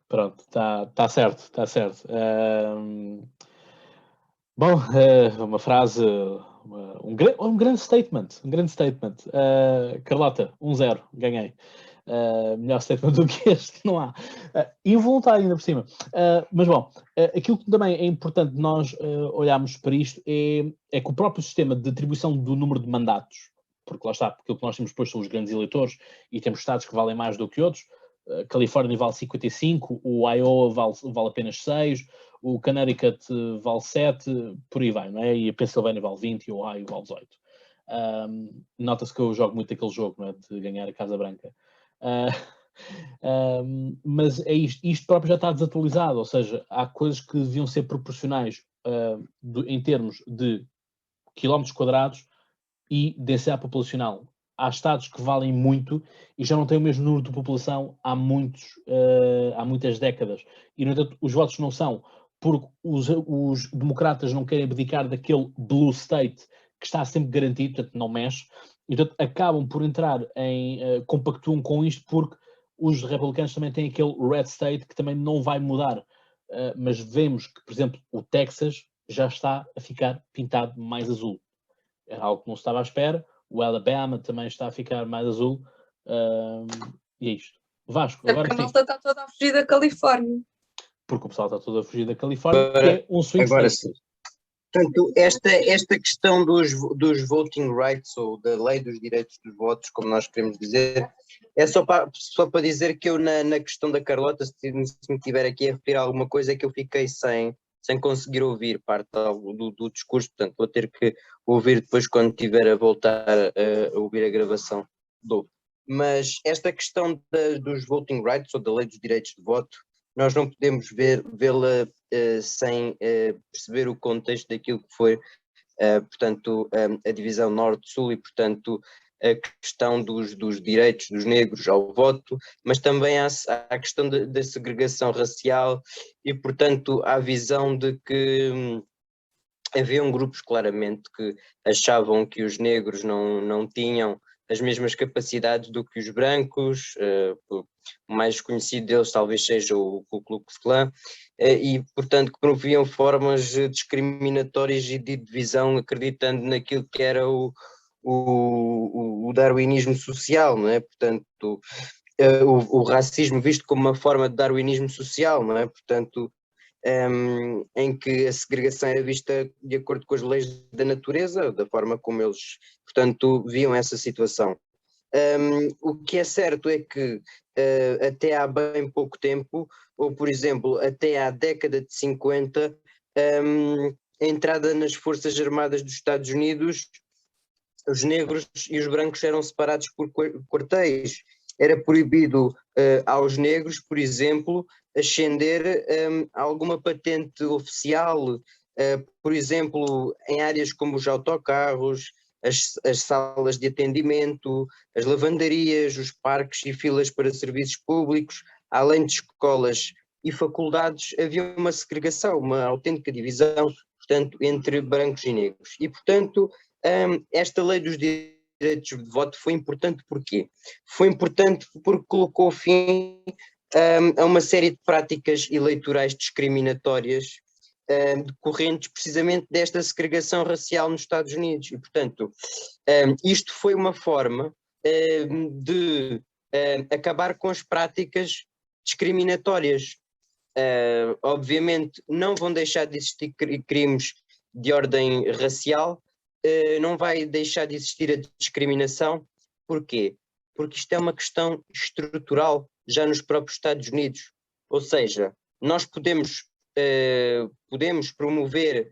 Speaker 2: Pronto, está certo. Bom, uma frase, um grande statement, Carlota, 1-0, ganhei. Melhor statement do que este, não há. Involuntário ainda por cima. Mas bom, aquilo que também é importante nós olharmos para isto é que o próprio sistema de atribuição do número de mandatos, porque lá está, aquilo que nós temos depois são os grandes eleitores e temos estados que valem mais do que outros. Califórnia vale 55, o Iowa vale apenas 6, o Connecticut vale 7, por aí vai, não é? E a Pennsylvania vale 20 e o Ohio vale 18. Nota-se que eu jogo muito aquele jogo, não é? De ganhar a Casa Branca. Mas é isto próprio já está desatualizado, ou seja, há coisas que deviam ser proporcionais em termos de quilómetros quadrados e densidade populacional. Há estados que valem muito e já não têm o mesmo número de população há muitas décadas. E, no entanto, os votos não são porque os democratas não querem abdicar daquele blue state que está sempre garantido, portanto não mexe, e portanto acabam por entrar compactuam com isto porque os republicanos também têm aquele red state que também não vai mudar. Mas vemos que, por exemplo, o Texas já está a ficar pintado mais azul. Era algo que não se estava à espera. O Alabama também está a ficar mais azul. E é isto. Vasco, agora
Speaker 5: Porque a
Speaker 2: sim.
Speaker 5: malta está toda a fugir da Califórnia.
Speaker 2: Porque o pessoal está todo a fugir da Califórnia, que é um swing
Speaker 3: Agora
Speaker 2: state.
Speaker 3: sim. Portanto, esta questão dos voting rights, ou da lei dos direitos dos votos, como nós queremos dizer, é só para dizer que eu, na questão da Carlota, se me tiver aqui a referir a alguma coisa, é que eu fiquei sem conseguir ouvir parte do discurso, portanto vou ter que ouvir depois quando tiver a voltar a ouvir a gravação. Mas esta questão dos voting rights, ou da lei dos direitos de voto, nós não podemos vê-la sem perceber o contexto daquilo que foi, portanto, a divisão norte-sul e, portanto, a questão dos direitos dos negros ao voto, mas também há a questão da segregação racial e, portanto, há a visão de que haviam grupos claramente que achavam que os negros não tinham as mesmas capacidades do que os brancos, o mais conhecido deles talvez seja o Ku Klux Klan, e portanto que promoviam formas discriminatórias e de divisão, acreditando naquilo que era o darwinismo social, não é? Portanto, o racismo visto como uma forma de darwinismo social, não é? Portanto, em que a segregação era vista de acordo com as leis da natureza, da forma como eles, portanto, viam essa situação. O que é certo é que até há bem pouco tempo, ou por exemplo, até à década de 50, a entrada nas Forças Armadas dos Estados Unidos, os negros e os brancos eram separados por quartéis. Era proibido aos negros, por exemplo, ascender a alguma patente oficial, por exemplo, em áreas como os autocarros, as salas de atendimento, as lavanderias, os parques e filas para serviços públicos, além de escolas e faculdades, havia uma segregação, uma autêntica divisão, portanto, entre brancos e negros. E, portanto, esta lei dos direitos de voto foi importante porquê? Foi importante porque colocou fim a uma série de práticas eleitorais discriminatórias decorrentes precisamente desta segregação racial nos Estados Unidos. E, portanto, isto foi uma forma de acabar com as práticas discriminatórias. Obviamente não vão deixar de existir crimes de ordem racial, não vai deixar de existir a discriminação. Porquê? Porque isto é uma questão estrutural já nos próprios Estados Unidos. Ou seja, nós podemos promover,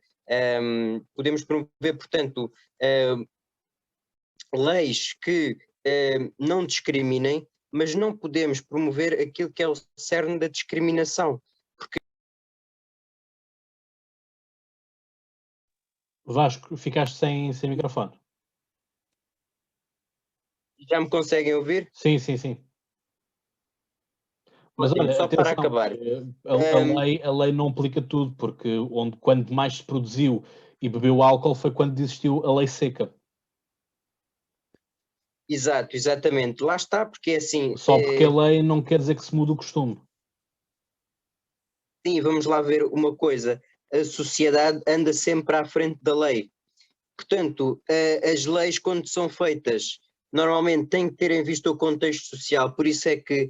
Speaker 3: portanto, leis que não discriminem, mas não podemos promover aquilo que é o cerne da discriminação.
Speaker 2: Vasco, ficaste sem microfone.
Speaker 3: Já me conseguem ouvir?
Speaker 2: Sim. Mas olha,
Speaker 3: só
Speaker 2: atenção,
Speaker 3: para acabar.
Speaker 2: A lei não aplica tudo, porque quando mais se produziu e bebeu álcool foi quando existiu a lei seca.
Speaker 3: Exato, exatamente. Lá está, porque é assim...
Speaker 2: Só porque a lei não quer dizer que se mude o costume.
Speaker 3: Sim, vamos lá ver uma coisa. a sociedade anda sempre à frente da lei. Portanto, as leis, quando são feitas, normalmente têm que ter em vista o contexto social, por isso é que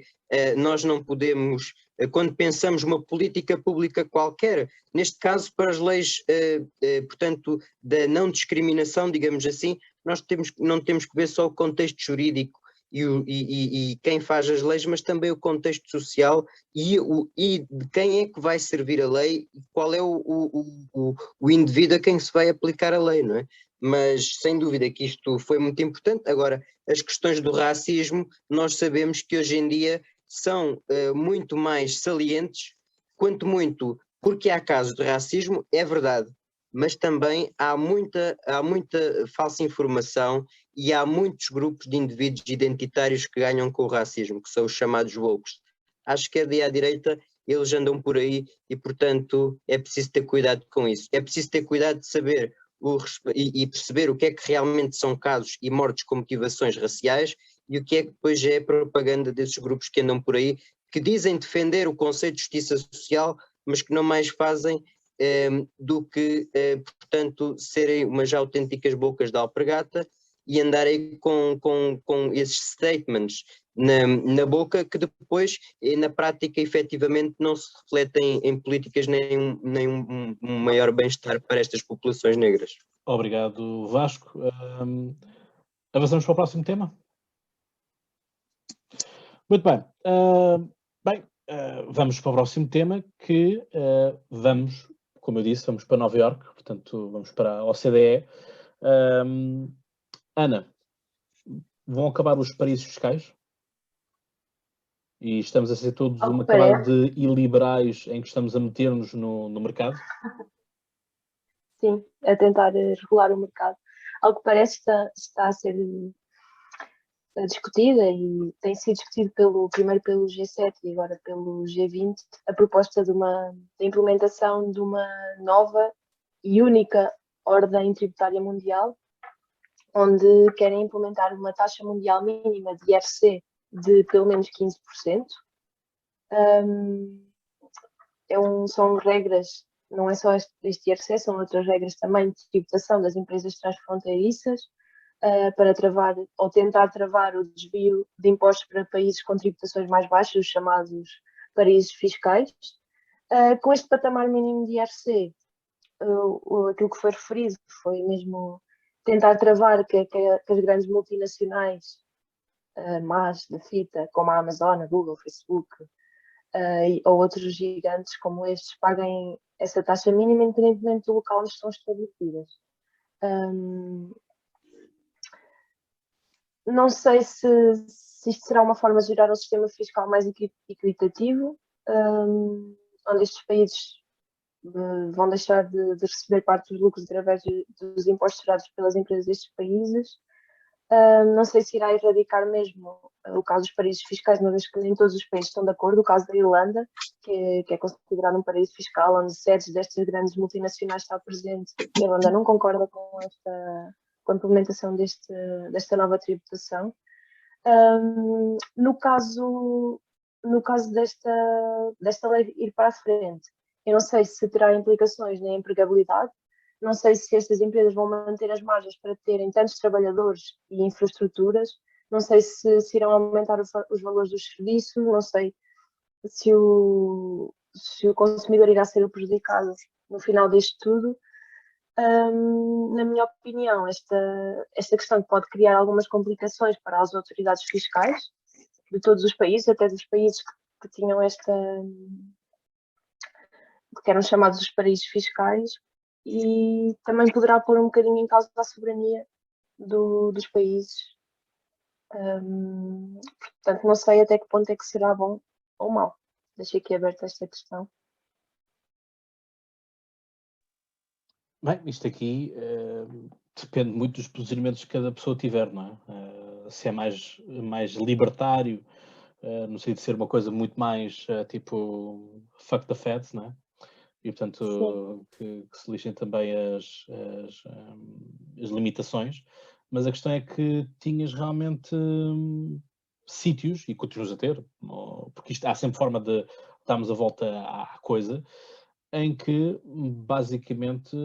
Speaker 3: nós não podemos, quando pensamos uma política pública qualquer, neste caso para as leis, portanto, da não discriminação, digamos assim, nós não temos que ver só o contexto jurídico e quem faz as leis, mas também o contexto social e de quem é que vai servir a lei e qual é o indivíduo a quem se vai aplicar a lei, não é? Mas sem dúvida que isto foi muito importante. Agora, as questões do racismo, nós sabemos que hoje em dia são muito mais salientes, quanto muito, porque há casos de racismo, é verdade, mas também há muita falsa informação e há muitos grupos de indivíduos identitários que ganham com o racismo, que são os chamados woke. À esquerda e à direita, eles andam por aí e, portanto, é preciso ter cuidado com isso. É preciso ter cuidado de saber e perceber o que é que realmente são casos e mortes com motivações raciais e o que é que depois é propaganda desses grupos que andam por aí, que dizem defender o conceito de justiça social, mas que não mais fazem do que, portanto, serem umas autênticas bocas de alpargata e andarem com esses statements na boca que depois, na prática, efetivamente não se refletem em políticas nem um maior bem-estar para estas populações negras.
Speaker 2: Obrigado, Vasco. Avançamos para o próximo tema? Muito bem. Vamos para o próximo tema que vamos, como eu disse, vamos para Nova Iorque, portanto vamos para a OCDE. Ana, vão acabar os paraísos fiscais? E estamos a ser todos uma camada de iliberais em que estamos a meter-nos no mercado?
Speaker 4: Sim, a tentar regular o mercado. Ao que parece está a ser discutida e tem sido discutido primeiro pelo G7 e agora pelo G20 a proposta da implementação de uma nova e única ordem tributária mundial, onde querem implementar uma taxa mundial mínima de IRC de pelo menos 15%. São regras, não é só este IRC, são outras regras também de tributação das empresas transfronteiriças para travar ou tentar travar o desvio de impostos para países com tributações mais baixas, os chamados paraísos fiscais. Com este patamar mínimo de IRC, aquilo que foi referido foi mesmo tentar travar que as grandes multinacionais más de fita, como a Amazon, a Google, Facebook, ou outros gigantes como estes, paguem essa taxa mínima independentemente do local onde estão estabelecidas. Não sei se isto será uma forma de gerar um sistema fiscal mais equitativo, onde estes países vão deixar de receber parte dos lucros através dos impostos gerados pelas empresas destes países. Não sei se irá erradicar mesmo o caso dos paraísos fiscais, uma vez que nem todos os países estão de acordo. O caso da Irlanda, que é considerado um paraíso fiscal, onde sedes destas grandes multinacionais está presente, a Irlanda não concorda com a implementação desta nova tributação. No caso desta lei ir para a frente, eu não sei se terá implicações na empregabilidade, não sei se estas empresas vão manter as margens para terem tantos trabalhadores e infraestruturas, não sei se irão aumentar os valores dos serviços, não sei se o consumidor irá ser prejudicado no final disto tudo. Na minha opinião, esta questão pode criar algumas complicações para as autoridades fiscais de todos os países, até dos países que tinham que eram chamados os paraísos fiscais, e também poderá pôr um bocadinho em causa a soberania dos países. Portanto, não sei até que ponto é que será bom ou mau. Deixei aqui aberta esta questão.
Speaker 2: Bem, isto aqui depende muito dos posicionamentos que cada pessoa tiver, não é? Se é mais libertário, no sentido de ser uma coisa muito mais tipo fuck the feds, não é? E portanto que se lixem também as limitações, mas a questão é que tinhas realmente sítios, e continuas a ter, porque há sempre forma de darmos a volta à coisa, em que basicamente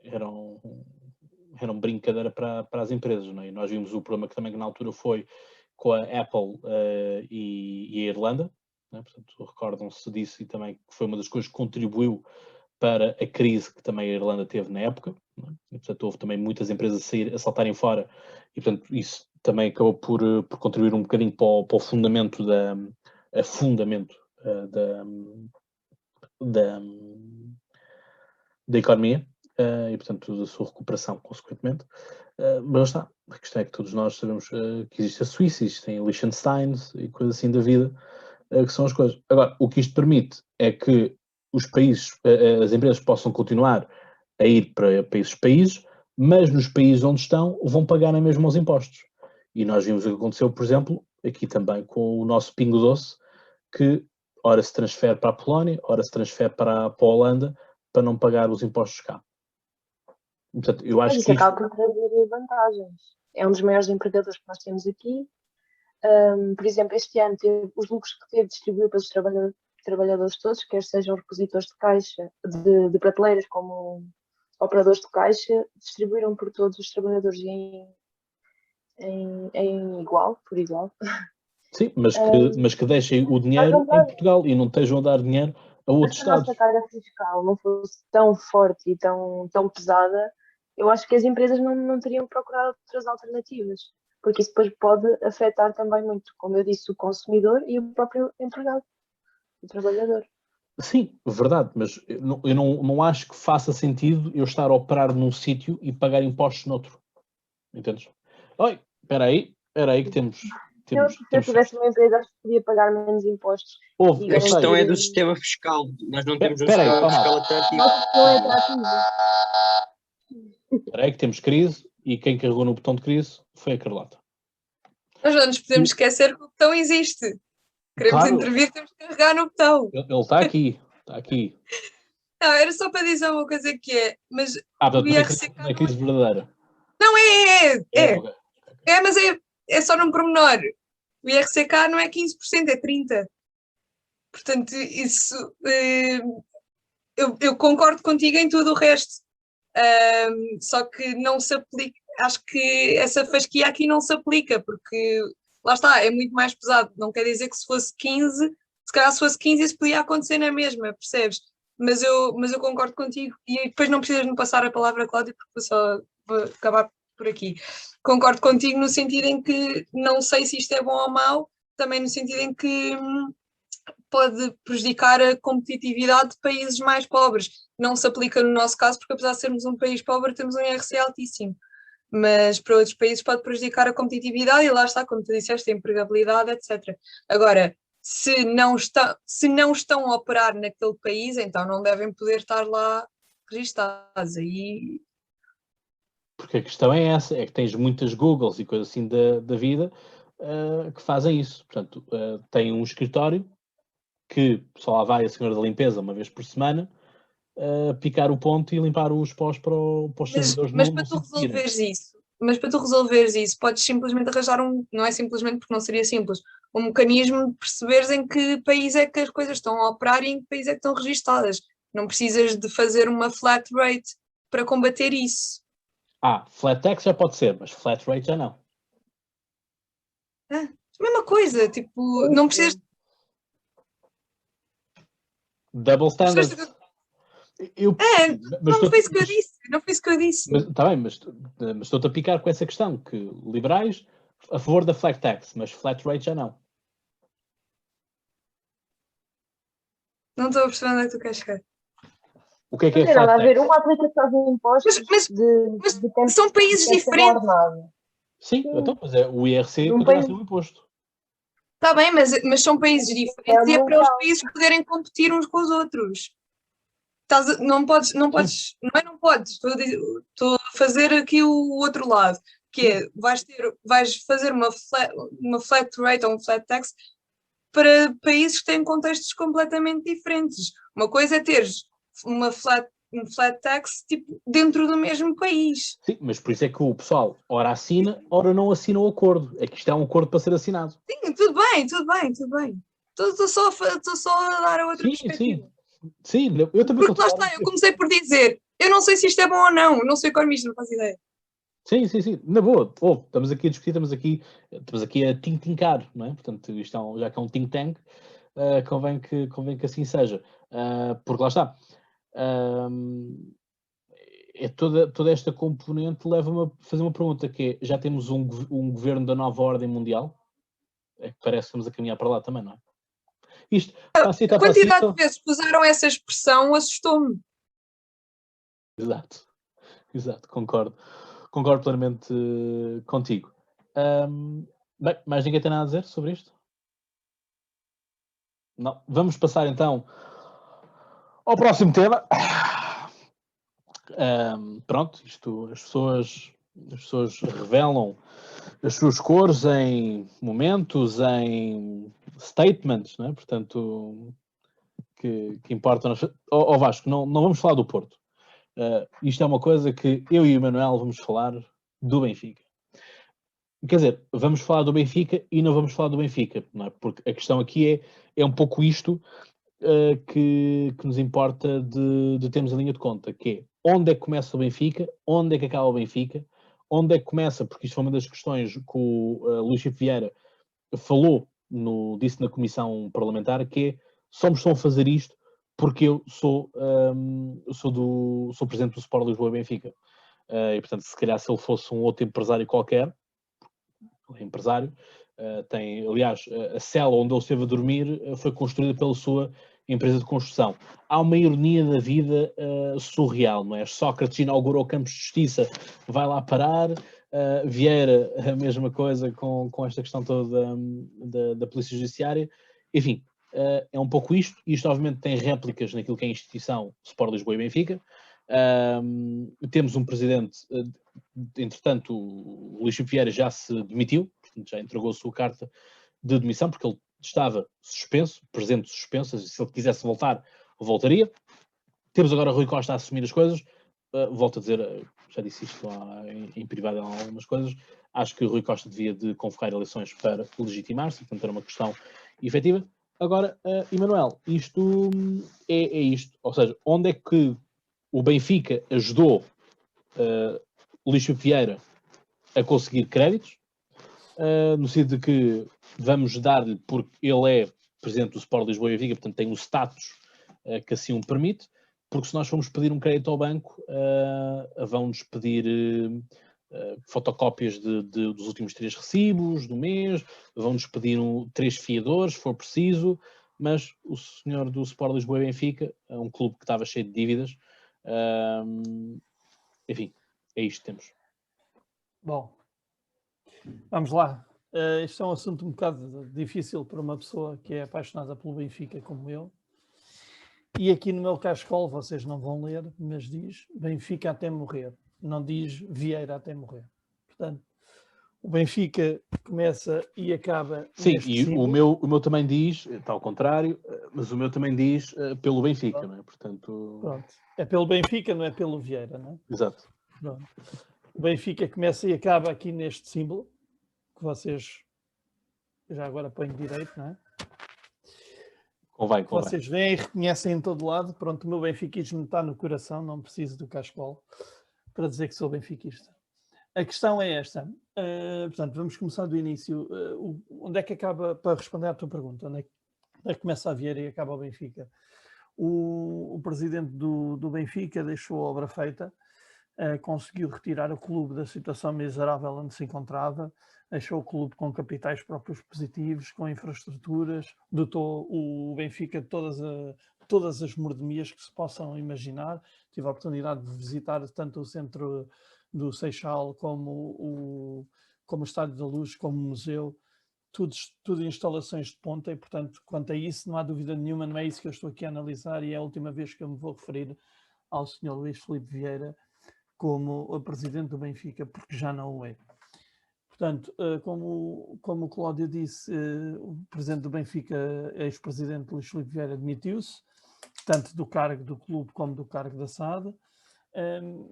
Speaker 2: eram brincadeira para as empresas, não é? E nós vimos o problema que também na altura foi com a Apple e a Irlanda, não é? Portanto, recordam-se disso, e também que foi uma das coisas que contribuiu para a crise que também a Irlanda teve na época, não é? E, portanto, houve também muitas empresas a saltarem fora, e portanto isso também acabou por contribuir um bocadinho para o fundamento da economia, e portanto da sua recuperação consequentemente. Mas lá está, a questão é que todos nós sabemos que existe a Suíça, existem Liechtenstein e coisas assim da vida, que são as coisas. Agora, o que isto permite é que os países, as empresas possam continuar a ir para esses países, mas nos países onde estão vão pagar na mesma os impostos. E nós vimos o que aconteceu, por exemplo, aqui também com o nosso Pingo Doce, que ora se transfere para a Polónia, ora se transfere para a Holanda, para não pagar os impostos cá. Portanto, eu acho
Speaker 4: Mas
Speaker 2: que
Speaker 4: isso acaba por trazer vantagens. É um dos maiores empregadores que nós temos aqui. Por exemplo, este ano os lucros que teve distribuiu para os trabalhadores todos, quer sejam repositores de caixa, de prateleiras, como operadores de caixa, distribuíram por todos os trabalhadores em igual, por igual.
Speaker 2: sim, mas que deixem o dinheiro em Portugal e não estejam a dar dinheiro a outros estados.
Speaker 4: Se a nossa carga fiscal não fosse tão forte e tão pesada, eu acho que as empresas não teriam procurado outras alternativas, porque isso depois pode afetar também muito, como eu disse, o consumidor e o próprio empregado, o trabalhador.
Speaker 2: Sim, verdade, mas eu não acho que faça sentido eu estar a operar num sítio e pagar impostos noutro. Entendes? Oi, espera aí que temos
Speaker 4: Se eu tivesse uma empresa, acho que podia pagar menos impostos.
Speaker 2: Houve,
Speaker 3: A questão é do sistema fiscal. Nós não temos um sistema fiscal atrativo.
Speaker 4: Não é atrativo.
Speaker 2: Espera aí que temos crise, e quem carregou no botão de crise foi a Carlota.
Speaker 5: Nós não nos podemos esquecer que o botão existe. Queremos
Speaker 2: Claro.
Speaker 5: intervir, temos que carregar no botão.
Speaker 2: Ele está aqui, está aqui.
Speaker 5: Não, era só para dizer uma coisa que é, mas
Speaker 2: Portanto,
Speaker 5: o IRCK
Speaker 2: não é crise verdadeira.
Speaker 5: Não, é.
Speaker 2: Okay.
Speaker 5: É, mas é só num pormenor. O IRCK não é 15%, é 30%. Portanto, isso... eu concordo contigo em tudo o resto. Só que não se aplica... Acho que essa fasquia aqui não se aplica, porque... Lá está, é muito mais pesado. Não quer dizer que se fosse 15, se calhar se fosse 15 isso podia acontecer na mesma, percebes? Mas eu concordo contigo. E depois não precisas me passar a palavra, Cláudia, porque só vou acabar por aqui. Concordo contigo no sentido em que não sei se isto é bom ou mau, também no sentido em que pode prejudicar a competitividade de países mais pobres. Não se aplica no nosso caso, porque apesar de sermos um país pobre, temos um IRC altíssimo. Mas para outros países pode prejudicar a competitividade e lá está, como tu disseste, a empregabilidade, etc. Agora, se não estão a operar naquele país, então não devem poder estar lá registados. Aí...
Speaker 2: Porque a questão é essa, é que tens muitas Googles e coisas assim da vida que fazem isso. Portanto, tem um escritório que só lá vai a senhora da limpeza uma vez por semana, picar o ponto e limpar os pós para os servidores.
Speaker 5: Mas para tu resolveres isso, podes simplesmente arranjar não é simplesmente porque não seria simples, um mecanismo de perceberes em que país é que as coisas estão a operar e em que país é que estão registadas. Não precisas de fazer uma flat rate para combater isso.
Speaker 2: Flat tax já pode ser, mas flat rate já não.
Speaker 5: Mesma coisa, tipo, não precisas...
Speaker 2: Double standard.
Speaker 5: Não foi isso que eu disse.
Speaker 2: Está bem, mas estou-te a picar com essa questão, que liberais a favor da flat tax, mas flat rate já não.
Speaker 5: Não estou a perceber onde é que tu queres chegar.
Speaker 2: O que é
Speaker 4: flat tax? A ver, uma aplicação de impostos
Speaker 5: mas são países diferentes.
Speaker 2: Sim, então, mas o IRC continua a ser um imposto.
Speaker 5: Está bem, mas são países diferentes e é para os países poderem competir uns com os outros. Não podes, estou a fazer aqui o outro lado, que é, vais fazer uma flat rate ou um flat tax para países que têm contextos completamente diferentes. Uma coisa é teres um flat tax tipo, dentro do mesmo país.
Speaker 2: Sim, mas por isso é que o pessoal ora assina, ora não assina o acordo. É que isto é um acordo para ser assinado.
Speaker 5: Sim, tudo bem. Estou só a dar a outra perspectiva.
Speaker 2: Sim. Sim, eu também
Speaker 5: Porque lá
Speaker 2: concordo.
Speaker 5: está, eu comecei por dizer, eu não sei se isto é bom ou não sou economista, não faço ideia.
Speaker 2: Sim, na boa. Estamos aqui a discutir, estamos aqui a tintincar, não é? Portanto, isto já que é um think tank, convém que assim seja. Porque lá está. Toda esta componente leva-me a fazer uma pergunta que é, já temos um governo da nova ordem mundial? É que parece que estamos a caminhar para lá também, não é? Isto,
Speaker 5: A quantidade de vezes que usaram essa expressão assustou-me.
Speaker 2: Exato, concordo plenamente contigo. Bem, mais ninguém tem nada a dizer sobre isto? Não. Vamos passar então ao próximo tema. Pronto, as pessoas revelam as suas cores em momentos, em statements, não é? Portanto, que importam. Vasco, não vamos falar do Porto. Isto é uma coisa que eu e o Manuel vamos falar do Benfica. Quer dizer, vamos falar do Benfica e não vamos falar do Benfica, não é? Porque a questão aqui é um pouco isto que nos importa de termos a linha de conta, que é onde é que começa o Benfica, onde é que acaba o Benfica, onde é que começa, porque isto foi uma das questões que o Luís Chico Vieira falou, disse na comissão parlamentar, que é só me estão a fazer isto porque eu sou presidente do Sport Lisboa e Benfica. E portanto, se calhar se ele fosse um outro empresário qualquer, empresário, aliás, a cela onde ele esteve a dormir foi construída pela sua empresa de construção. Há uma ironia da vida surreal, não é? Sócrates inaugurou campos de justiça, vai lá parar, Vieira, a mesma coisa com esta questão toda da Polícia Judiciária. Enfim, é um pouco isto. Isto, obviamente, tem réplicas naquilo que é a instituição Sport Lisboa e Benfica. Temos um presidente, entretanto, o Luís Chico Vieira já se demitiu, portanto, já entregou a sua carta de demissão, porque ele estava suspenso, presente suspenso, se ele quisesse voltar, voltaria. Temos agora Rui Costa a assumir as coisas. Volto a dizer, já disse isto lá em privado em algumas coisas, acho que o Rui Costa devia de convocar eleições para legitimar-se, portanto era uma questão efetiva. Agora, Emanuel, isto é isto, ou seja, onde é que o Benfica ajudou Luís Chico Vieira a conseguir créditos, no sentido de que vamos dar-lhe, porque ele é presidente do Sport Lisboa e Benfica, portanto tem o status que assim o permite, porque se nós formos pedir um crédito ao banco, vão-nos pedir fotocópias dos últimos 3 recibos do mês, vão-nos pedir 3 fiadores, se for preciso, mas o senhor do Sport Lisboa e Benfica, um clube que estava cheio de dívidas, enfim, é isto que temos.
Speaker 1: Bom, vamos lá. Isto é um assunto um bocado difícil para uma pessoa que é apaixonada pelo Benfica como eu. E aqui no meu cascol, vocês não vão ler, mas diz Benfica até morrer. Não diz Vieira até morrer. Portanto, o Benfica começa e acaba.
Speaker 2: Sim, e o meu também diz, está ao contrário, mas o meu também diz pelo Benfica, pronto. Não é? Portanto...
Speaker 1: Pronto. É pelo Benfica, não é pelo Vieira, não é?
Speaker 2: Exato.
Speaker 1: Pronto. O Benfica começa e acaba aqui neste símbolo, que vocês já agora põem direito, não é?
Speaker 2: Convém.
Speaker 1: Vocês veem e reconhecem em todo lado. Pronto, o meu benfiquismo está no coração, não preciso do cascol para dizer que sou benfiquista. A questão é esta. Portanto, vamos começar do início. Onde é que acaba, para responder à tua pergunta, onde é que começa a Vieira e acaba o Benfica? O presidente do Benfica deixou a obra feita, conseguiu retirar o clube da situação miserável onde se encontrava, deixou o clube com capitais próprios positivos, com infraestruturas, dotou o Benfica de todas as mordomias que se possam imaginar. Tive a oportunidade de visitar tanto o centro do Seixal como o Estádio da Luz, como o museu, tudo instalações de ponta e, portanto, quanto a isso, não há dúvida nenhuma, não é isso que eu estou aqui a analisar e é a última vez que eu me vou referir ao Sr. Luís Filipe Vieira como o presidente do Benfica, porque já não o é. Portanto, como o Cláudio disse, o presidente do Benfica, ex-presidente Luís Filipe Vieira, demitiu-se, tanto do cargo do clube como do cargo da SAD.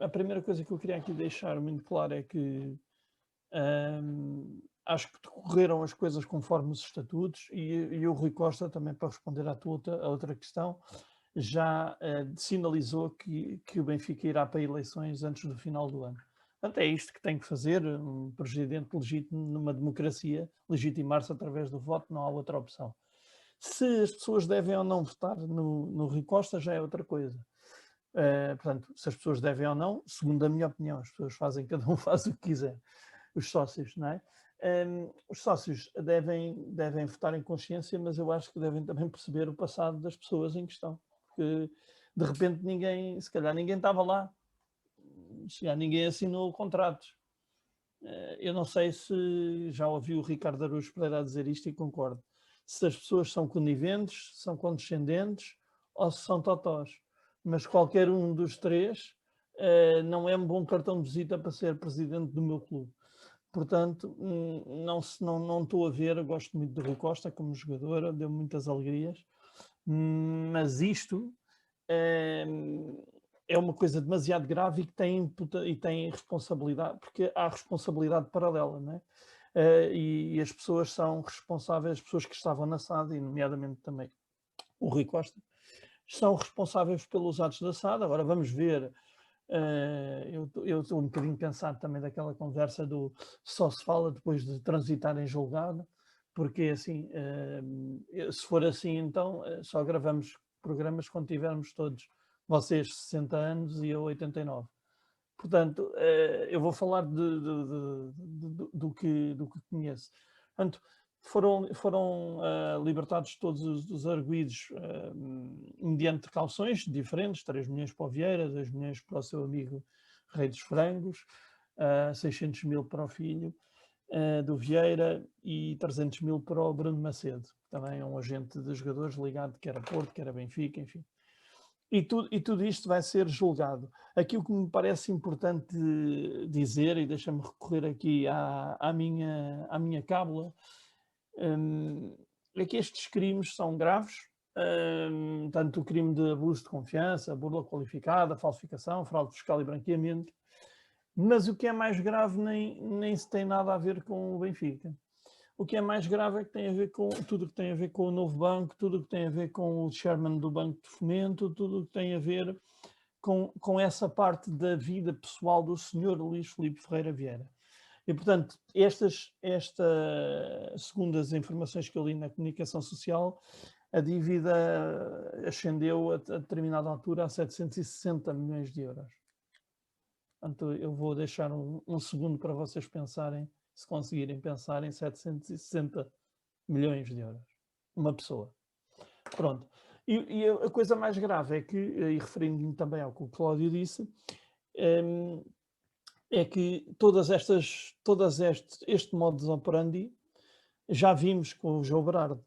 Speaker 1: A primeira coisa que eu queria aqui deixar muito claro é que acho que decorreram as coisas conforme os estatutos e o Rui Costa, também para responder à outra questão, já sinalizou que o Benfica irá para eleições antes do final do ano. Portanto, é isto que tem que fazer um presidente legítimo numa democracia, legitimar-se através do voto, não há outra opção. Se as pessoas devem ou não votar no Rui Costa já é outra coisa. Portanto, se as pessoas devem ou não, segundo a minha opinião, as pessoas fazem, cada um faz o que quiser, os sócios, não é? Os sócios devem votar em consciência, mas eu acho que devem também perceber o passado das pessoas em questão, porque de repente se calhar ninguém estava lá, se calhar ninguém assinou contratos. Eu não sei se já ouvi o Ricardo Araújo Pereira a dizer isto e concordo. Se as pessoas são coniventes, são condescendentes ou se são totós. Mas qualquer um dos três não é um bom cartão de visita para ser presidente do meu clube. Portanto, não estou a ver, gosto muito do Rui Costa como jogador, deu muitas alegrias, mas isto é uma coisa demasiado grave e tem responsabilidade, porque há responsabilidade paralela, não é? E as pessoas são responsáveis, as pessoas que estavam na SAD, e nomeadamente também o Rui Costa, são responsáveis pelos atos da SAD. Agora vamos ver. Eu estou um bocadinho cansado também daquela conversa do só se fala depois de transitar em julgado, porque assim, se for assim, então só gravamos programas quando tivermos todos, vocês 60 anos e eu 89. Portanto, eu vou falar do que conheço. Portanto, foram libertados todos os arguidos mediante cauções diferentes, 3 milhões para o Vieira, 2 milhões para o seu amigo Rei dos Frangos, 600 mil para o filho do Vieira e 300 mil para o Bruno Macedo, também é um agente de jogadores ligado, quer a Porto, quer a Benfica, enfim. E tudo isto vai ser julgado. Aqui o que me parece importante dizer, e deixa-me recorrer aqui à minha cábula, é que estes crimes são graves, tanto o crime de abuso de confiança, burla qualificada, falsificação, fraude fiscal e branqueamento, mas o que é mais grave nem se tem nada a ver com o Benfica. O que é mais grave é que tem a ver com tudo o que tem a ver com o novo banco, tudo o que tem a ver com o chairman do Banco de Fomento, tudo o que tem a ver com essa parte da vida pessoal do senhor Luís Filipe Ferreira Vieira. E, portanto, segundo as informações que eu li na comunicação social, a dívida ascendeu a determinada altura a 760 milhões de euros. Portanto, eu vou deixar um segundo para vocês pensarem, se conseguirem pensar em 760 milhões de euros. Uma pessoa. Pronto. E a coisa mais grave é que, e referindo-me também ao que o Cláudio disse, é que este modus operandi já vimos com o João Berardo.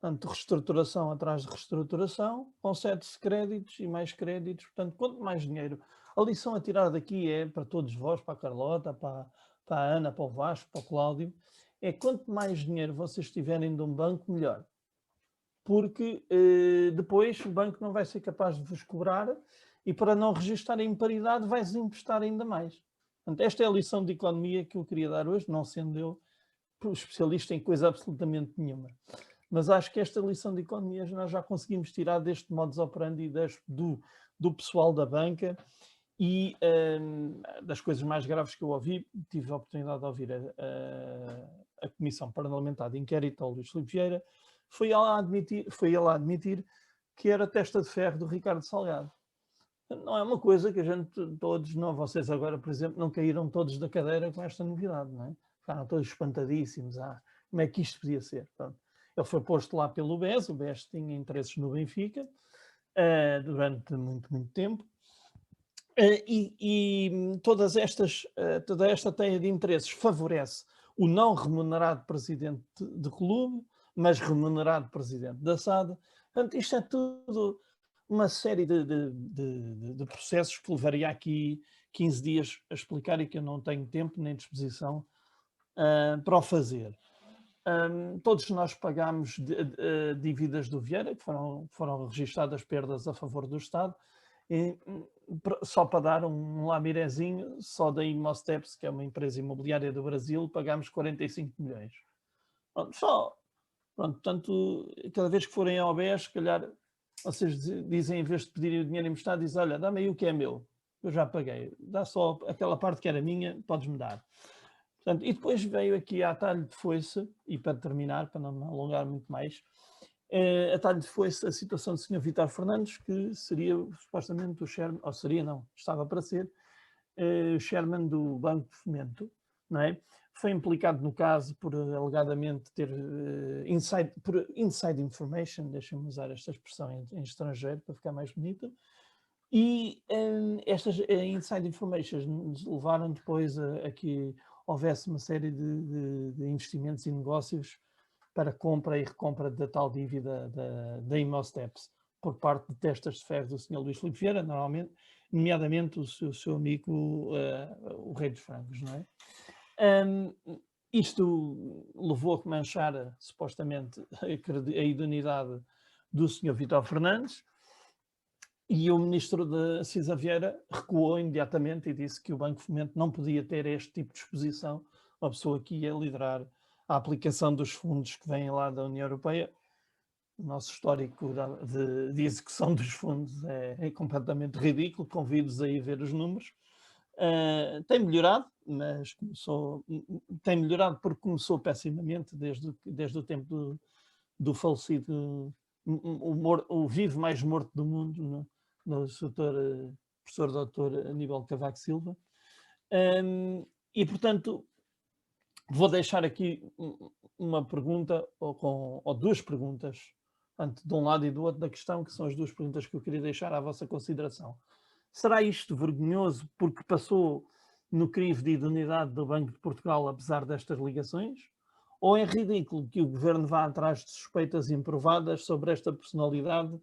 Speaker 1: Portanto, reestruturação atrás de reestruturação, com 7 créditos e mais créditos. Portanto, quanto mais dinheiro. A lição a tirar daqui é para todos vós, para a Carlota, para a Ana, para o Vasco, para o Cláudio, é quanto mais dinheiro vocês tiverem de um banco, melhor. Porque depois o banco não vai ser capaz de vos cobrar e para não registar a imparidade vai-vos emprestar ainda mais. Portanto, esta é a lição de economia que eu queria dar hoje, não sendo eu especialista em coisa absolutamente nenhuma. Mas acho que esta lição de economia nós já conseguimos tirar deste modus operandi do pessoal da banca e das coisas mais graves que eu ouvi, tive a oportunidade de ouvir a Comissão Parlamentar de Inquérito ao Luís Filipe Vieira, foi ele a admitir que era testa de ferro do Ricardo Salgado. Não é uma coisa que a gente todos, não, vocês agora, por exemplo, não caíram todos da cadeira com esta novidade, não é? Ficaram todos espantadíssimos, como é que isto podia ser? Portanto, ele foi posto lá pelo BES, o BES tinha interesses no Benfica durante muito, muito tempo, e toda esta teia de interesses favorece o não remunerado presidente de clube, mas remunerado presidente da SAD. Portanto, isto é tudo uma série de processos que levaria aqui 15 dias a explicar e que eu não tenho tempo nem disposição para o fazer. Todos nós pagámos dívidas do Vieira, que foram registadas perdas a favor do Estado, e, só para dar um lamirezinho, só da Imosteps, que é uma empresa imobiliária do Brasil, pagámos 45 milhões. Pronto, portanto, cada vez que forem ao BES, se calhar Vocês dizem, em vez de pedirem o dinheiro emprestado, dizem, olha, dá-me aí o que é meu, eu já paguei, dá só aquela parte que era minha, podes-me dar. Portanto, e depois veio aqui a atalho de foice, e para terminar, para não me alongar muito mais, a atalho de foice a situação do Sr. Vítor Fernandes, que seria supostamente o chairman, ou seria não, estava para ser, o chairman do Banco de Fomento, não é? Foi implicado no caso por alegadamente ter inside information, deixem-me usar esta expressão em estrangeiro para ficar mais bonita, e estas inside information nos levaram depois a que houvesse uma série de investimentos e negócios para compra e recompra da tal dívida da Imosteps, por parte de testas de ferro do Sr. Luís Filipe Vieira, nomeadamente o seu amigo, o Rei dos Francos, não é? Isto levou a que manchara, supostamente, a idoneidade do Sr. Vítor Fernandes, e o ministro da Cisa Vieira recuou imediatamente e disse que o Banco de Fomento não podia ter este tipo de exposição, uma pessoa que ia liderar a aplicação dos fundos que vêm lá da União Europeia. O nosso histórico de execução dos fundos é completamente ridículo, convido-vos a ir ver os números. Tem melhorado, mas tem melhorado porque começou pessimamente desde o tempo do falecido, o vivo mais morto do mundo, no professor doutor Aníbal Cavaco Silva. E, portanto, vou deixar aqui uma pergunta, ou duas perguntas, de um lado e do outro da questão, que são as duas perguntas que eu queria deixar à vossa consideração. Será isto vergonhoso porque passou no crivo de idoneidade do Banco de Portugal, apesar destas ligações? Ou é ridículo que o governo vá atrás de suspeitas improvadas sobre esta personalidade,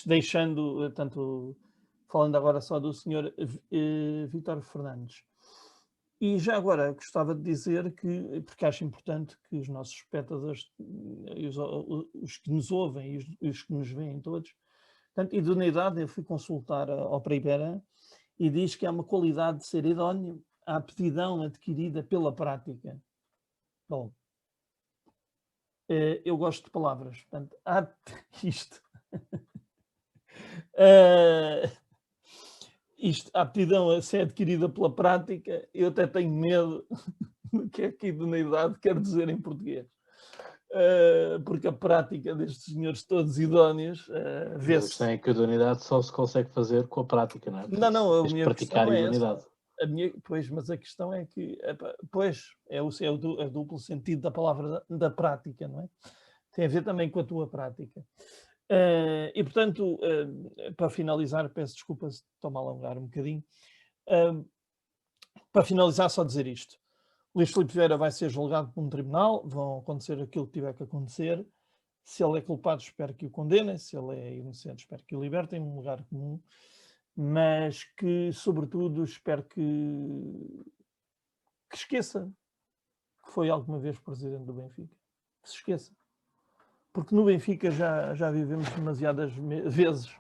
Speaker 1: deixando, tanto falando agora só do Sr. Vítor Fernandes? E já agora gostava de dizer que, porque acho importante que os nossos espectadores, os que nos ouvem e os que nos veem todos, portanto, idoneidade, eu fui consultar ao Primeira e diz que é uma qualidade de ser idóneo, a aptidão adquirida pela prática. Bom, eu gosto de palavras, portanto, a aptidão a ser adquirida pela prática, eu até tenho medo do que é que idoneidade quer dizer em português. Porque a prática destes senhores todos idóneos vê-se...
Speaker 2: A questão é que a idoneidade só se consegue fazer com a prática, não é?
Speaker 1: Não, a minha
Speaker 2: praticar
Speaker 1: questão
Speaker 2: a idoneidade.
Speaker 1: Pois, mas a questão é que, pois, é o duplo sentido da palavra da prática, não é? Tem a ver também com a tua prática. E, portanto, para finalizar, peço desculpa se estou-me a alongar um bocadinho, para finalizar só dizer isto. Luís Filipe Vieira vai ser julgado por um tribunal, vão acontecer aquilo que tiver que acontecer. Se ele é culpado, espero que o condenem, se ele é inocente, espero que o libertem num lugar comum, mas que, sobretudo, espero que esqueça que foi alguma vez presidente do Benfica. Que se esqueça. Porque no Benfica já vivemos demasiadas vezes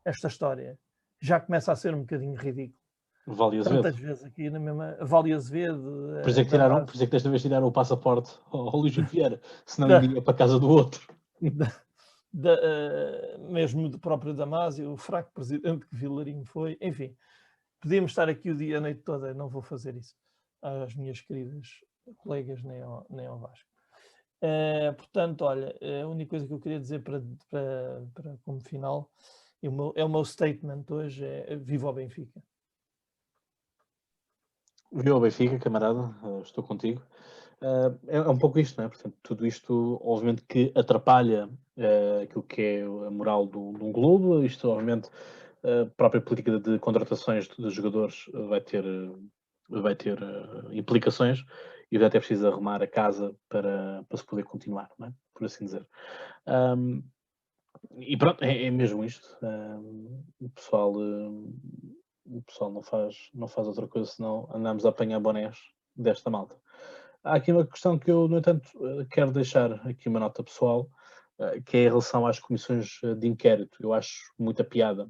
Speaker 1: esta história. Já começa a ser um bocadinho ridículo.
Speaker 2: Vale Azevedo.
Speaker 1: Tantas vezes aqui na mesma... Vale Azevedo...
Speaker 2: Por isso é que desta vez tiraram o passaporte ao Luís Vieira, senão iria para a casa do outro.
Speaker 1: Mesmo do próprio Damásio, o fraco presidente que Vilarinho foi. Enfim, podíamos estar aqui o dia, a noite toda, não vou fazer isso às minhas queridas colegas, nem ao Vasco. Portanto, olha, a única coisa que eu queria dizer para como final, o meu statement hoje é viva o Benfica.
Speaker 2: Viva o Benfica, camarada, estou contigo. É um pouco isto, não é? Portanto, tudo isto, obviamente, que atrapalha aquilo que é a moral de um clube. Isto, obviamente, a própria política de contratações de jogadores vai ter implicações e até precisa arrumar a casa para se poder continuar, não é? Por assim dizer. E pronto, é mesmo isto. O pessoal não faz outra coisa senão andamos a apanhar bonés desta malta. Há aqui uma questão que eu, no entanto, quero deixar aqui uma nota pessoal, que é em relação às comissões de inquérito. Eu acho muita piada,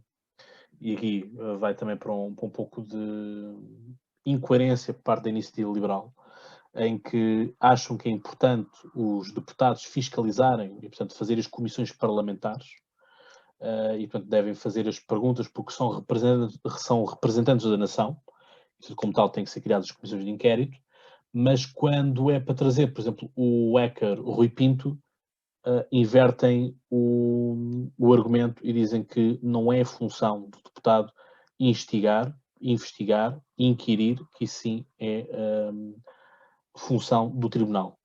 Speaker 2: e aqui vai também para um pouco de incoerência por parte da Iniciativa Liberal, em que acham que é importante os deputados fiscalizarem e, portanto, fazer as comissões parlamentares, e, portanto, devem fazer as perguntas porque são representantes da nação, isso, como tal, tem que ser criadas as comissões de inquérito, mas quando é para trazer, por exemplo, o hacker Rui Pinto, invertem o argumento e dizem que não é função do deputado investigar, inquirir, que sim é função do tribunal.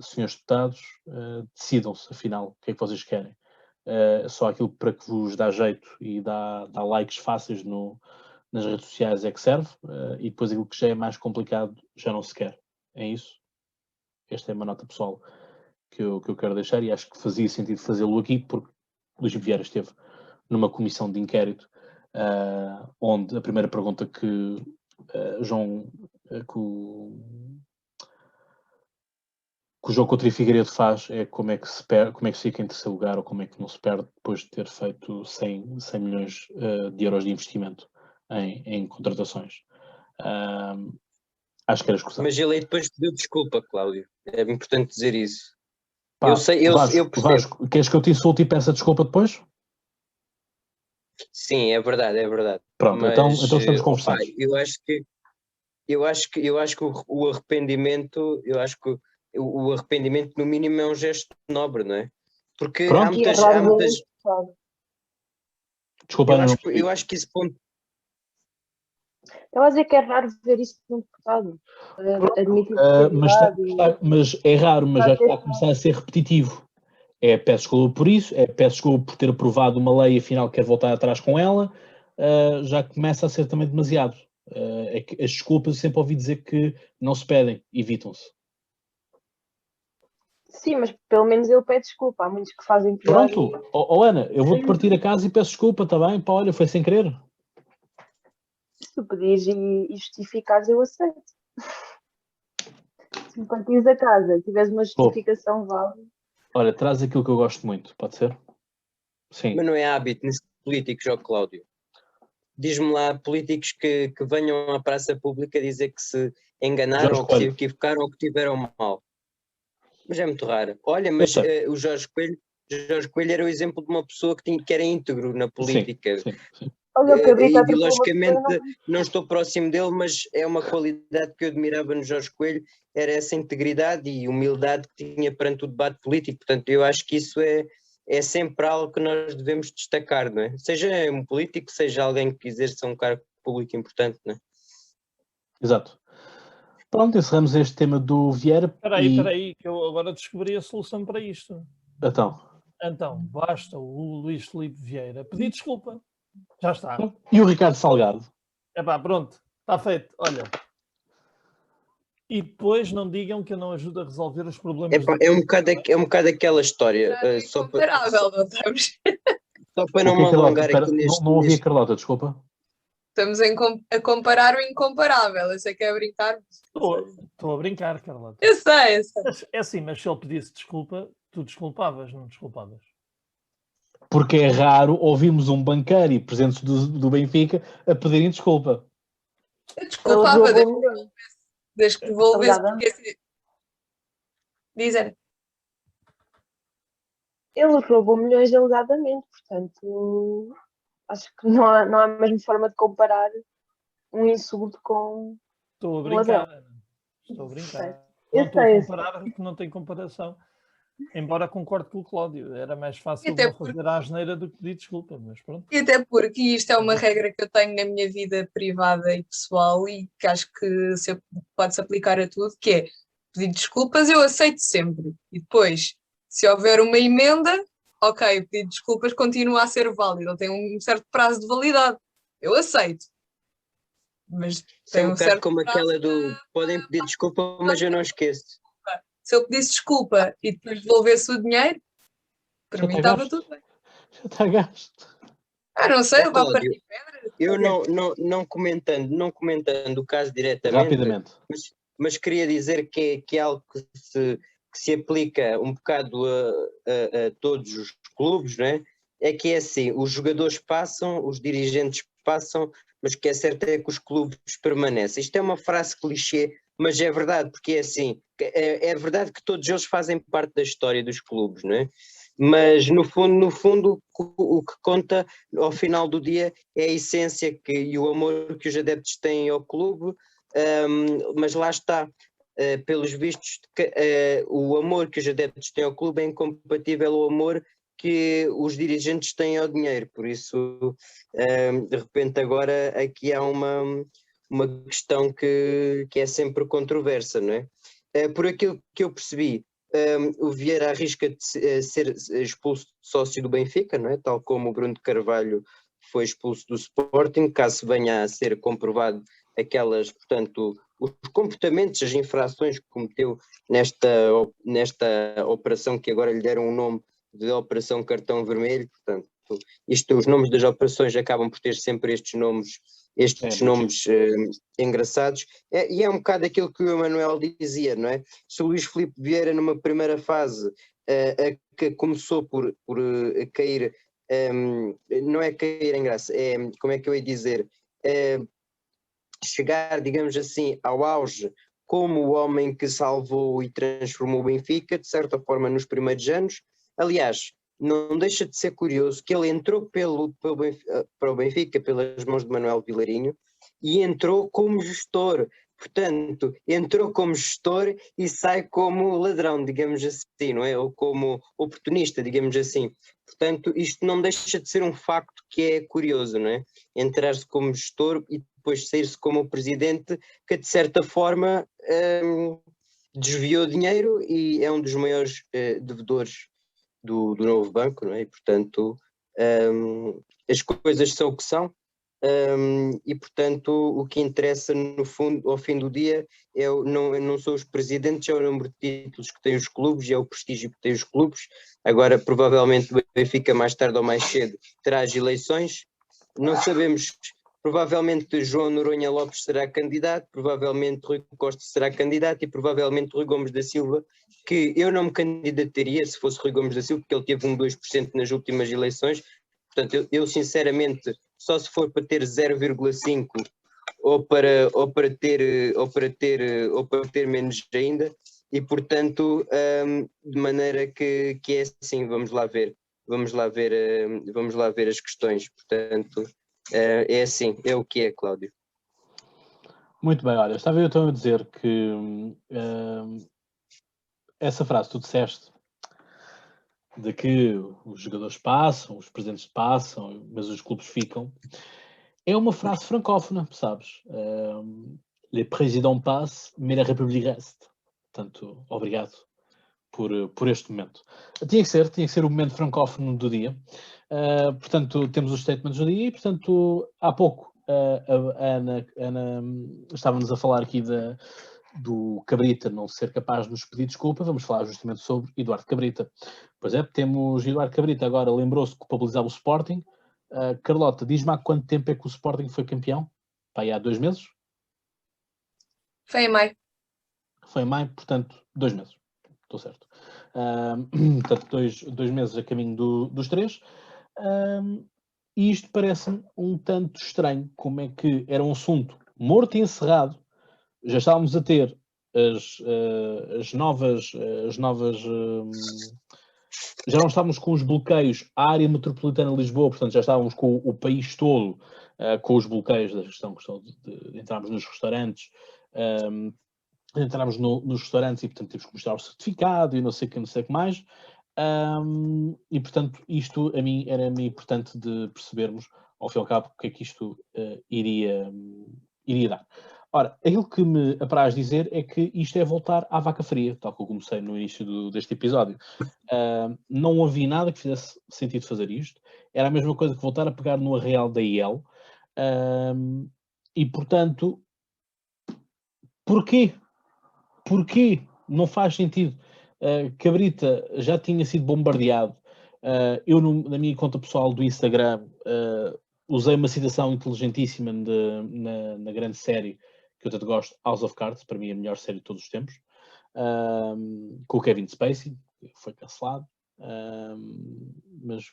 Speaker 2: Senhores deputados, decidam-se, afinal, o que é que vocês querem. Só aquilo para que vos dá jeito e dá likes fáceis nas redes sociais é que serve, e depois aquilo que já é mais complicado já não se quer. É isso? Esta é uma nota pessoal que eu quero deixar, e acho que fazia sentido fazê-lo aqui, porque Luís Vieira esteve numa comissão de inquérito, onde a primeira pergunta que que o João Coutinho Figueiredo faz é como é que se fica em terceiro lugar, ou como é que não se perde depois de ter feito 100 milhões de euros de investimento em contratações. Acho que era escusado.
Speaker 6: Mas ele aí depois pediu desculpa, Cláudio. É importante dizer isso.
Speaker 2: Pá,
Speaker 6: eu sei, eu percebo.
Speaker 2: Vasco, queres que eu te insulte e peça desculpa depois?
Speaker 6: Sim, é verdade, é verdade.
Speaker 2: Pronto,
Speaker 6: mas,
Speaker 2: então estamos conversados.
Speaker 6: Eu acho que o arrependimento, o arrependimento no mínimo é um gesto nobre, não é? Porque
Speaker 2: Pronto.
Speaker 6: há muitas.
Speaker 2: Desculpa,
Speaker 6: eu acho que esse ponto.
Speaker 4: Eu acho que é raro ver isso num deputado. Admitir
Speaker 2: mas é raro, mas já está a começar a ser repetitivo. Peço desculpa por isso, peço desculpa por ter aprovado uma lei e afinal quero voltar atrás com ela, já começa a ser também demasiado. É que as desculpas eu sempre ouvi dizer que não se pedem, evitam-se.
Speaker 4: Sim, mas pelo menos ele pede desculpa. Há muitos que fazem pior.
Speaker 2: Pronto, Ana, eu vou-te partir a casa e peço desculpa, está bem? Pá, olha, foi sem querer.
Speaker 4: Se tu pedires e justificares, eu aceito. Se me partires a casa e tiveres uma justificação válida.
Speaker 2: Olha, traz aquilo que eu gosto muito, pode ser? Sim.
Speaker 6: Mas não é hábito nesse político, João Cláudio. Diz-me lá políticos que venham à praça pública dizer que se enganaram, ou que se equivocaram, ou que tiveram mal. Mas é muito raro. Olha, mas o Jorge Coelho era o exemplo de uma pessoa que era íntegro na política.
Speaker 2: Sim.
Speaker 4: Olha,
Speaker 6: ideologicamente não estou próximo dele, mas é uma qualidade que eu admirava no Jorge Coelho, era essa integridade e humildade que tinha perante o debate político. Portanto, eu acho que isso é sempre algo que nós devemos destacar, não é? Seja um político, seja alguém que exerça um cargo público importante, não é?
Speaker 2: Exato. Pronto, encerramos este tema do Vieira.
Speaker 1: Espera aí, que eu agora descobri a solução para isto. Então, basta o Luís Filipe Vieira pedir desculpa. Já está.
Speaker 2: E o Ricardo Salgado?
Speaker 1: Pronto, está feito, olha. E depois não digam que eu não ajudo a resolver os problemas.
Speaker 6: É um bocado aquela história.
Speaker 5: Só comparável, não estamos?
Speaker 6: Só para não me alongar aqui
Speaker 2: neste... Não ouvi a Carlota, desculpa.
Speaker 5: Estamos a comparar o incomparável. Eu sei que é brincar.
Speaker 1: Estou a brincar, Carlota.
Speaker 5: Eu sei.
Speaker 1: É assim, mas se ele pedisse desculpa, tu desculpavas, não desculpavas?
Speaker 2: Porque é raro ouvirmos um banqueiro e presentes do Benfica a pedirem desculpa.
Speaker 5: Eu desculpava desde que devolvesse, porque assim... Dizer.
Speaker 4: Ele roubou milhões alegadamente, portanto, acho que não há a mesma forma de comparar um insulto com...
Speaker 1: Estou a brincar. Não estou a comparar porque não tem comparação. Embora concorde com o Cláudio, era mais fácil não fazer a asneira do que pedir desculpa, mas pronto.
Speaker 5: E até porque isto é uma regra que eu tenho na minha vida privada e pessoal e que acho que pode-se aplicar a tudo, que é pedir desculpas eu aceito sempre. E depois, se houver uma emenda, ok, pedir desculpas continua a ser válido, ele tem um certo prazo de validade. Eu aceito. Mas tem um certo
Speaker 6: como aquela do podem pedir desculpa, mas eu não esqueço.
Speaker 5: Se eu pedisse desculpa e depois devolvesse o dinheiro, para mim estava tudo bem.
Speaker 2: Já está gasto.
Speaker 5: Não sei, levar para ti pedra.
Speaker 6: Eu não comentando o caso diretamente,
Speaker 2: rapidamente,
Speaker 6: mas queria dizer que é algo que se aplica um bocado a todos os clubes, não é? É que é assim, os jogadores passam, os dirigentes passam, mas o que é certo é que os clubes permanecem. Isto é uma frase clichê, mas é verdade, porque é assim, é verdade que todos eles fazem parte da história dos clubes, não é? Mas no fundo o que conta ao final do dia é a essência e o amor que os adeptos têm ao clube, mas lá está, pelos vistos, o amor que os adeptos têm ao clube é incompatível ao amor que os dirigentes têm ao dinheiro, por isso de repente agora aqui há uma questão que é sempre controversa, não é? Por aquilo que eu percebi, o Vieira arrisca de ser expulso de sócio do Benfica, não é? Tal como o Bruno de Carvalho foi expulso do Sporting, caso venha a ser comprovado portanto, os comportamentos, as infrações que cometeu nesta operação, que agora lhe deram um nome de Operação Cartão Vermelho. Portanto, os nomes das operações acabam por ter sempre estes nomes engraçados, e é um bocado aquilo que o Emanuel dizia, não é? Se o Luís Filipe Vieira numa primeira fase que começou por cair, não é cair em graça, como é que eu ia dizer, chegar, digamos assim, ao auge como o homem que salvou e transformou o Benfica, de certa forma nos primeiros anos. Aliás, não deixa de ser curioso que ele entrou para o Benfica pelas mãos de Manuel Vilarinho e entrou como gestor. Portanto, entrou como gestor e sai como ladrão, digamos assim, não é? Ou como oportunista, digamos assim. Portanto, isto não deixa de ser um facto que é curioso, não é? Entrar-se como gestor e depois sair-se como presidente, que de certa forma desviou dinheiro e é um dos maiores devedores do novo banco, não é? E, portanto, as coisas são o que são, e, portanto, o que interessa, no fundo, ao fim do dia, não são os presidentes, é o número de títulos que têm os clubes, é o prestígio que têm os clubes. Agora, provavelmente, o Benfica, mais tarde ou mais cedo, terá as eleições. Não sabemos, provavelmente João Noronha Lopes será candidato, provavelmente Rui Costa será candidato e provavelmente Rui Gomes da Silva, que eu não me candidataria se fosse Rui Gomes da Silva, porque ele teve 2% nas últimas eleições. Portanto, eu sinceramente, só se for para ter 0,5 ou para ter menos ainda, e portanto, de maneira que é assim, vamos lá ver as questões. Portanto, é assim, é o que é, Cláudio.
Speaker 2: Muito bem, olha, estava eu então a dizer que essa frase que tu disseste, de que os jogadores passam, os presidentes passam, mas os clubes ficam, é uma frase francófona, sabes? Les présidents passent, mais la République reste. Portanto, obrigado por este momento. Tinha que ser o momento francófono do dia. Portanto, temos os statements do dia e, portanto, há pouco a Ana estava-nos a falar aqui do Cabrita não ser capaz de nos pedir desculpa. Vamos falar justamente sobre Eduardo Cabrita. Pois é, temos Eduardo Cabrita agora lembrou-se de culpabilizar o Sporting. Carlota, diz-me há quanto tempo é que o Sporting foi campeão? Pá, há 2 meses?
Speaker 5: Foi em maio.
Speaker 2: Foi em maio, portanto, 2 meses. Estou certo. Portanto, 2 meses a caminho dos 3. E isto parece-me um tanto estranho. Como é que era um assunto morto e encerrado. Já estávamos a ter as novas já não estávamos com os bloqueios à área metropolitana de Lisboa, portanto já estávamos com o país todo com os bloqueios da questão de entrarmos nos restaurantes, nos restaurantes e portanto temos que mostrar o certificado e não sei o que mais. E portanto isto a mim era-me importante de percebermos ao fim e ao cabo o que é que isto iria dar. Ora, aquilo que me apraz dizer é que isto é voltar à vaca fria, tal como eu comecei no início deste episódio. Não havia nada que fizesse sentido fazer isto. Era a mesma coisa que voltar a pegar no arraial da IEL. E, portanto, porquê? Não faz sentido. Cabrita já tinha sido bombardeado. Eu, na minha conta pessoal do Instagram, usei uma citação inteligentíssima na grande série que eu tanto gosto, House of Cards, para mim a melhor série de todos os tempos, com o Kevin Spacey, que foi cancelado, mas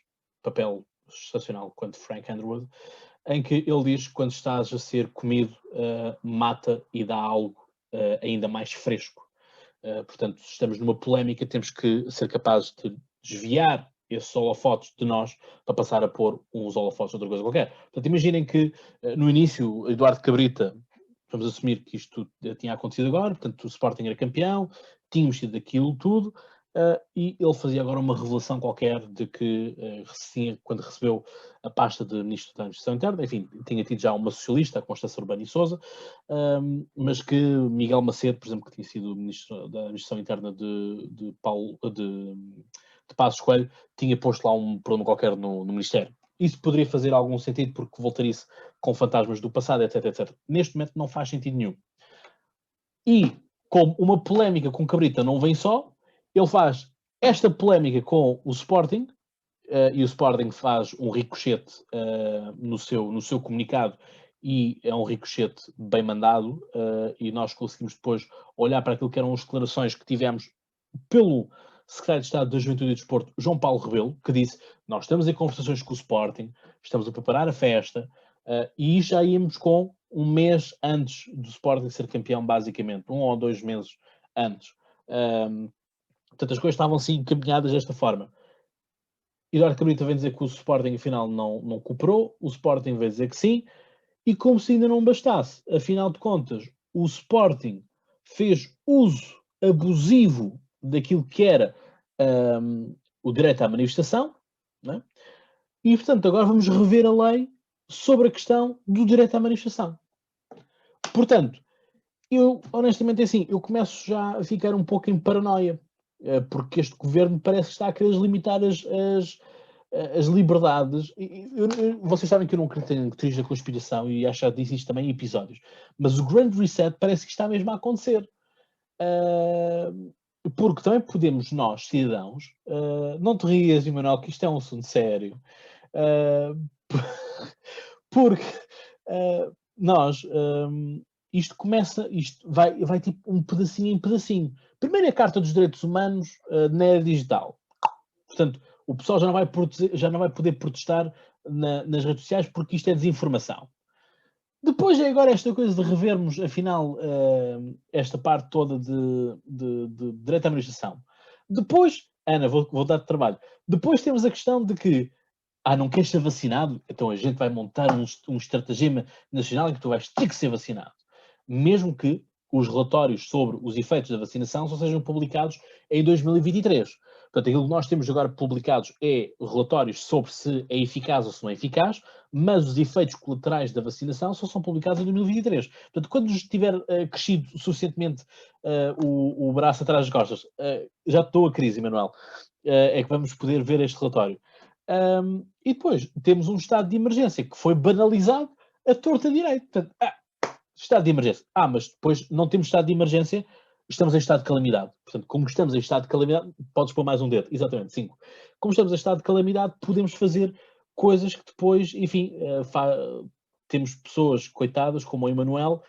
Speaker 2: papel sensacional quanto Frank Underwood, em que ele diz que quando estás a ser comido, mata e dá algo ainda mais fresco. Portanto, se estamos numa polémica, temos que ser capazes de desviar esses holofotes de nós para passar a pôr uns holofotes de outra coisa qualquer. Portanto, imaginem que no início, Eduardo Cabrita, vamos assumir que isto tinha acontecido agora, portanto o Sporting era campeão, tínhamos tido aquilo tudo, e ele fazia agora uma revelação qualquer de que, quando recebeu a pasta de Ministro da Administração Interna, enfim, tinha tido já uma socialista, a Constância Urbano e Sousa, mas que Miguel Macedo, por exemplo, que tinha sido Ministro da Administração Interna de Passos Coelho, tinha posto lá um problema qualquer no Ministério. Isso poderia fazer algum sentido porque voltaria-se com fantasmas do passado, etc, etc. Neste momento não faz sentido nenhum. E, como uma polémica com Cabrita não vem só, ele faz esta polémica com o Sporting, e o Sporting faz um ricochete no seu comunicado, e é um ricochete bem mandado, e nós conseguimos depois olhar para aquilo que eram as declarações que tivemos pelo Secretário de Estado da Juventude e Desporto, João Paulo Rebelo, que disse: nós estamos em conversações com o Sporting, estamos a preparar a festa, e já íamos com um mês antes do Sporting ser campeão, basicamente, 1 ou 2 meses antes. Portanto, as coisas estavam assim encaminhadas desta forma. Eduardo Cabrita vem dizer que o Sporting, afinal, não cooperou, o Sporting vem dizer que sim, e como se ainda não bastasse, afinal de contas, o Sporting fez uso abusivo daquilo que era o direito à manifestação, né? E, portanto, agora vamos rever a lei sobre a questão do direito à manifestação. Portanto, eu, honestamente, assim, eu começo já a ficar um pouco em paranoia, porque este governo parece que está a querer limitar as liberdades. Vocês sabem que eu não acredito em teorias da conspiração e acho que já disse isto também em episódios, mas o Grand Reset parece que está mesmo a acontecer. Porque também podemos, nós, cidadãos, não te rias, Emanuel, que isto é um assunto sério, porque nós, isto vai tipo um pedacinho em pedacinho. Primeiro é a Carta dos Direitos Humanos na era digital. Portanto, o pessoal já não vai poder protestar nas redes sociais porque isto é desinformação. Depois é agora esta coisa de revermos, afinal, esta parte toda de direito à administração. Depois, Ana, vou dar-te trabalho. Depois temos a questão de que, não queres ser vacinado? Então a gente vai montar um estratagema nacional em que tu vais ter que ser vacinado. Mesmo que os relatórios sobre os efeitos da vacinação só sejam publicados em 2023. Portanto, aquilo que nós temos agora publicados é relatórios sobre se é eficaz ou se não é eficaz, mas os efeitos colaterais da vacinação só são publicados em 2023. Portanto, quando nos tiver crescido suficientemente o braço atrás das costas, já estou a crise, Emanuel, é que vamos poder ver este relatório. E depois temos um estado de emergência que foi banalizado a torta direito. Portanto, estado de emergência. Mas depois não temos estado de emergência, estamos em estado de calamidade. Portanto, como estamos em estado de calamidade, podes pôr mais um dedo, exatamente, 5. Como estamos em estado de calamidade, podemos fazer coisas que depois, enfim, temos pessoas coitadas, como o Emanuel,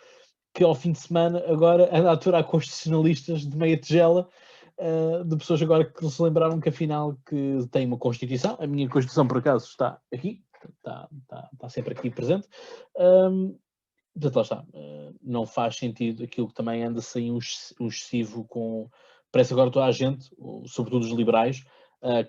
Speaker 2: que ao fim de semana agora anda a aturar constitucionalistas de meia tigela, de pessoas agora que se lembraram que afinal que tem uma Constituição. A minha Constituição, por acaso, está aqui, está sempre aqui presente. Portanto, lá está. Não faz sentido aquilo que também anda-se aí um excessivo com... Parece agora toda a gente, sobretudo os liberais,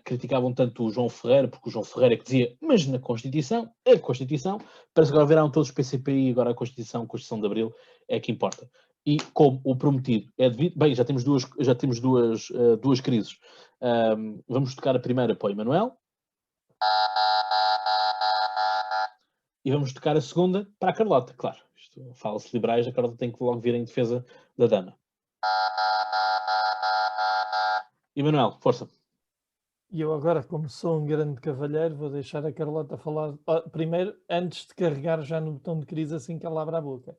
Speaker 2: criticavam tanto o João Ferreira, porque o João Ferreira é que dizia, mas na Constituição, a Constituição, parece que agora viraram todos os PCP e agora a Constituição de Abril é que importa. E como o prometido é devido... Bem, já temos duas crises. Vamos tocar a primeira para o Emanuel. E vamos tocar a segunda para a Carlota, claro. Isto fala-se liberais, a Carlota tem que logo vir em defesa da dama. Emanuel, força.
Speaker 1: E eu agora, como sou um grande cavalheiro, vou deixar a Carlota falar primeiro, antes de carregar já no botão de crise assim que ela abre a boca.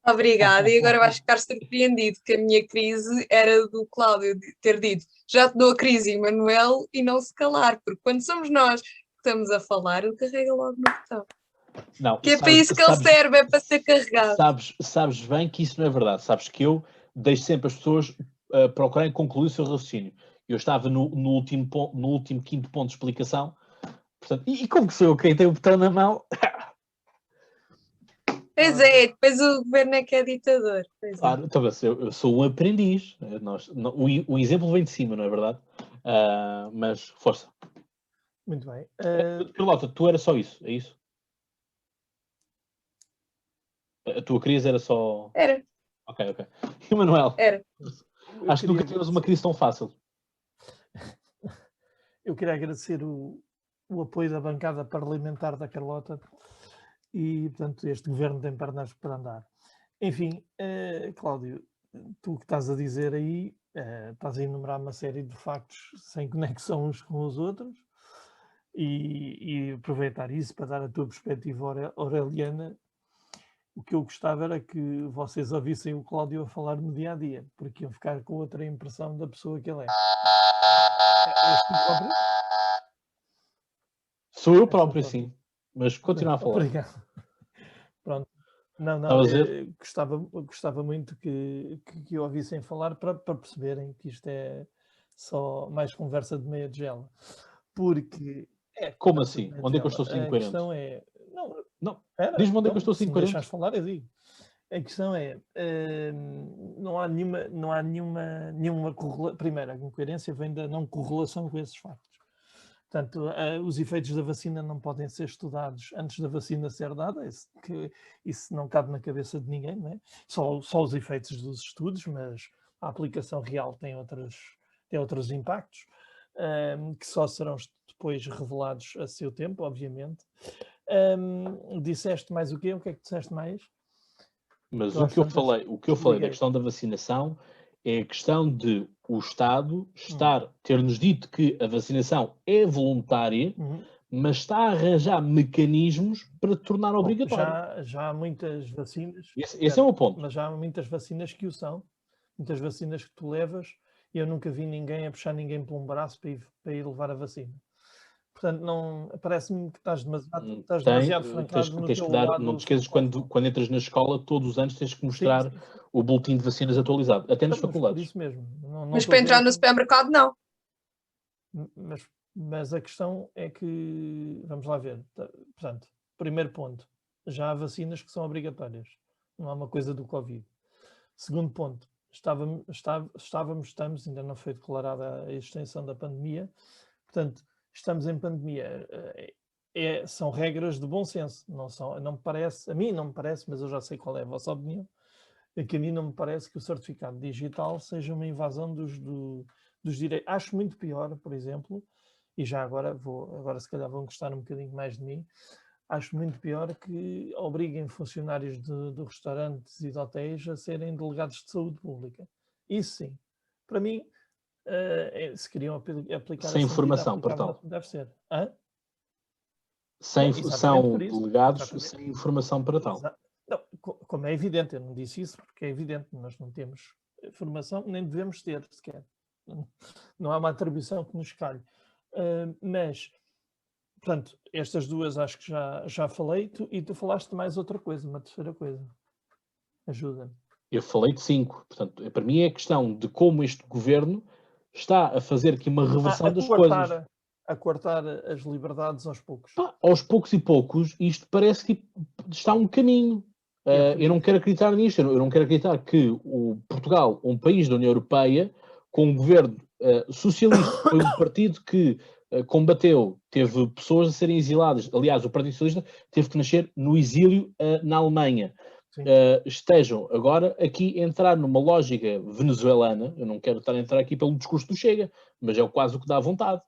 Speaker 5: Obrigada, e agora vais ficar surpreendido que a minha crise era do Cláudio ter dito: já te dou a crise, Emanuel, e não se calar, porque quando somos nós que estamos a falar, ele carrega logo no botão.
Speaker 2: Não,
Speaker 5: que é para isso que ele serve, é para ser carregado.
Speaker 2: Sabes bem que isso não é verdade. Sabes que eu deixo sempre as pessoas procurarem concluir o seu raciocínio. Eu estava no último quinto ponto de explicação. Portanto, e como que sou eu quem tem o botão na mão?
Speaker 5: Pois é, depois o governo é que é ditador.
Speaker 2: Claro, então, eu sou um aprendiz. O exemplo vem de cima, não é verdade? Mas força.
Speaker 1: Muito bem.
Speaker 2: Carlota, tu era só isso, é isso? A tua crise era só...
Speaker 5: Era,
Speaker 2: Ok. E o Manuel?
Speaker 5: era.
Speaker 2: Acho que nunca tivemos uma crise tão fácil.
Speaker 1: Eu queria agradecer o apoio da bancada parlamentar da Carlota e, portanto, este governo tem pernas para andar. Enfim, Cláudio, tu que estás a dizer aí, estás a enumerar uma série de factos sem conexão uns com os outros e aproveitar isso para dar a tua perspectiva aureliana. O que eu gostava era que vocês ouvissem o Cláudio a falar no dia a dia, porque iam ficar com outra impressão da pessoa que ele é. És tu próprio?
Speaker 2: Sou eu
Speaker 1: És tu
Speaker 2: próprio,
Speaker 1: próprio.
Speaker 2: sim. Mas continua a falar.
Speaker 1: Obrigado. Pronto. Não,
Speaker 2: Estava a dizer?
Speaker 1: gostava muito que ouvissem falar para perceberem que isto é só mais conversa de meia tigela. Porque é
Speaker 2: Como
Speaker 1: conversa de
Speaker 2: assim?
Speaker 1: meia
Speaker 2: Onde é que eu
Speaker 1: tigela.
Speaker 2: estou 5
Speaker 1: A
Speaker 2: coerentes?
Speaker 1: questão é...
Speaker 2: Não.
Speaker 1: Espera,
Speaker 2: Diz-me onde é que eu
Speaker 1: então,
Speaker 2: estou
Speaker 1: se me
Speaker 2: 5
Speaker 1: deixares
Speaker 2: coerentes.
Speaker 1: falar, eu digo. A questão é, não há nenhuma correlação. Primeiro, a incoerência vem da não correlação com esses factos. Portanto, os efeitos da vacina não podem ser estudados antes da vacina ser dada, isso não cabe na cabeça de ninguém, não é? Só os efeitos dos estudos, mas a aplicação real tem outros impactos, que só serão depois revelados a seu tempo, obviamente. Disseste mais o quê? O que é que disseste mais?
Speaker 2: Mas
Speaker 1: Tu
Speaker 2: o que eu falei da
Speaker 1: desliguei.
Speaker 2: questão da vacinação é a questão de o Estado ter-nos dito que a vacinação é voluntária, mas está a arranjar mecanismos para tornar obrigatório.
Speaker 1: Já há muitas vacinas.
Speaker 2: Esse é o ponto.
Speaker 1: Mas já há muitas vacinas que o são. Muitas vacinas que tu levas e eu nunca vi ninguém a puxar ninguém por um braço para ir levar a vacina. Portanto, parece-me que estás demasiado francado no teu lado.
Speaker 2: Não te esqueças, quando entras na escola, todos os anos tens que mostrar o boletim de vacinas atualizado, até nas faculdades.
Speaker 1: Por isso mesmo.
Speaker 5: Mas para entrar no supermercado, não.
Speaker 1: Mas a questão é que, vamos lá ver, portanto, primeiro ponto, já há vacinas que são obrigatórias, não há uma coisa do Covid. Segundo ponto, estamos, ainda não foi declarada a extensão da pandemia, portanto, estamos em pandemia, são regras de bom senso, não me parece, a mim não me parece, mas eu já sei qual é a vossa opinião, é que a mim não me parece que o certificado digital seja uma invasão dos direitos. Acho muito pior, por exemplo, e já agora se calhar vão gostar um bocadinho mais de mim, acho muito pior que obriguem funcionários de restaurantes e de hotéis a serem delegados de saúde pública. Isso sim. Para mim, se queriam aplicar
Speaker 2: sem informação para tal.
Speaker 1: Deve ser.
Speaker 2: São delegados sem informação para tal.
Speaker 1: Não, como é evidente, eu não disse isso porque é evidente, nós não temos formação, nem devemos ter sequer. Não há uma atribuição que nos calhe. Mas, portanto, estas duas acho que já falei, e tu falaste de mais outra coisa, uma terceira coisa. Ajuda-me.
Speaker 2: Eu falei de 5. Portanto, para mim é a questão de como este governo está a fazer aqui uma reversão das coisas.
Speaker 1: A cortar as liberdades aos poucos.
Speaker 2: Aos poucos e poucos, isto parece que está um caminho. Eu não quero acreditar nisto. Eu não quero acreditar que o Portugal, um país da União Europeia, com um governo socialista, foi um partido que combateu, teve pessoas a serem exiladas. Aliás, o Partido Socialista teve que nascer no exílio na Alemanha. Estejam agora aqui a entrar numa lógica venezuelana. Eu não quero estar a entrar aqui pelo discurso do Chega, mas é quase o que dá vontade.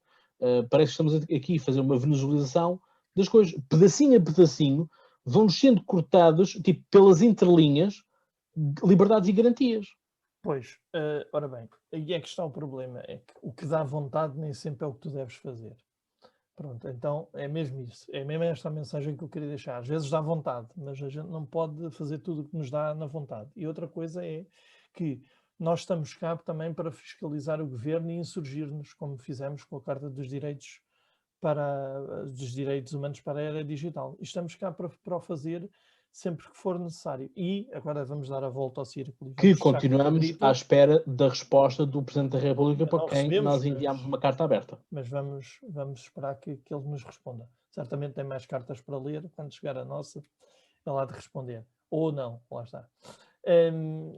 Speaker 2: Parece que estamos aqui a fazer uma venezuelização das coisas. Pedacinho a pedacinho vão sendo cortados, tipo, pelas entrelinhas, liberdades e garantias.
Speaker 1: Pois, ora bem, aí é que está o problema, é que o que dá vontade nem sempre é o que tu deves fazer. Pronto, então é mesmo isso, é mesmo esta a mensagem que eu queria deixar. Às vezes dá vontade, mas a gente não pode fazer tudo o que nos dá na vontade. E outra coisa é que nós estamos cá também para fiscalizar o governo e insurgir-nos, como fizemos com a Carta dos Direitos Humanos para a Era Digital. E estamos cá para o fazer sempre que for necessário. E agora vamos dar a volta ao círculo.
Speaker 2: Que continuamos à espera da resposta do Presidente da República para quem nós enviámos uma carta aberta.
Speaker 1: Mas vamos esperar que ele nos responda. Certamente tem mais cartas para ler, quando chegar a nossa, ele há de responder. Ou não, lá está.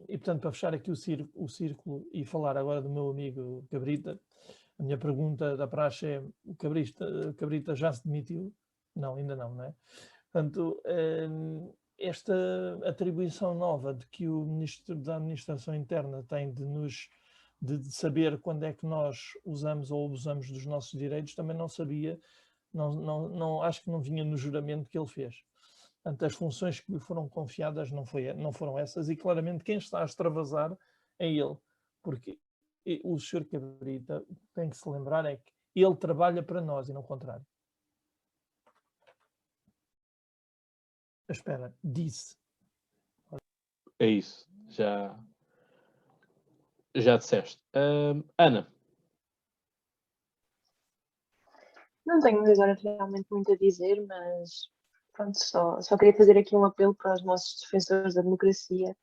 Speaker 1: E portanto, para fechar aqui o círculo e falar agora do meu amigo Gabrita, A minha pergunta da praxe é: o Cabrita já se demitiu? Não, ainda não, não é? Portanto, esta atribuição nova de que o Ministro da Administração Interna tem de saber quando é que nós usamos ou abusamos dos nossos direitos, também não sabia, acho que não vinha no juramento que ele fez. Portanto, as funções que lhe foram confiadas não foram essas, e claramente quem está a extravasar é ele, porque o Sr. Cabrita tem que se lembrar é que ele trabalha para nós e não o contrário. Espera, disse.
Speaker 2: É isso, já disseste. Ana.
Speaker 4: Não tenho agora realmente muito a dizer, mas pronto, só queria fazer aqui um apelo para os nossos defensores da democracia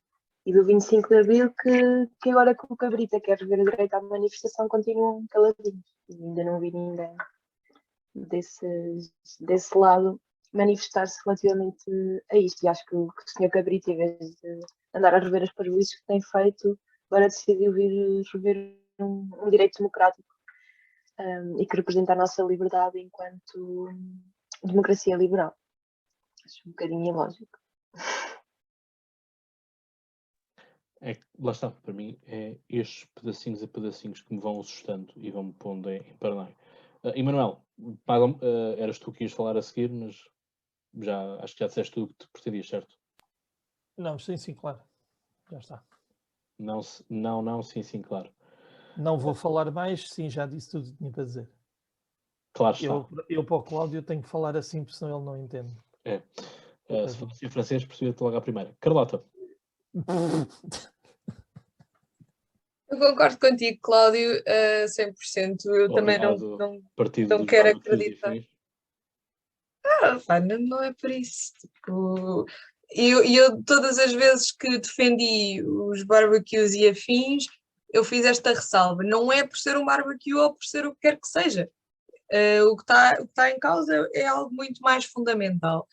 Speaker 4: e do 25 de Abril, que agora que o Cabrita quer rever o direito à manifestação, continuam caladinhos. E ainda não vi ninguém desse lado manifestar-se relativamente a isto. E acho que o Sr. Cabrita, em vez de andar a rever as parvoíces que tem feito, agora decidiu vir rever um direito democrático e que representa a nossa liberdade enquanto democracia liberal. Acho um bocadinho ilógico.
Speaker 2: Lá está, para mim, é estes pedacinhos a pedacinhos que me vão assustando e vão-me pondo em paranoia. Emanuel, eras tu que ias falar a seguir, mas acho que já disseste tudo o que te pretendias, certo?
Speaker 1: Não, sim, claro. Já está.
Speaker 2: Não, sim, claro.
Speaker 1: Não vou falar mais, sim, já disse tudo o que tinha para dizer.
Speaker 2: Claro está.
Speaker 1: Eu para o Cláudio tenho que falar assim, porque senão ele não entende.
Speaker 2: Se fosse em francês, percebia-te logo à primeira. Carlota.
Speaker 5: Eu concordo contigo, Cláudio, 100%. Eu também não quero acreditar. Não é por isso. Tipo, eu todas as vezes que defendi os barbecues e afins, eu fiz esta ressalva. Não é por ser um barbecue ou por ser o que quer que seja. O que está em causa é algo muito mais fundamental.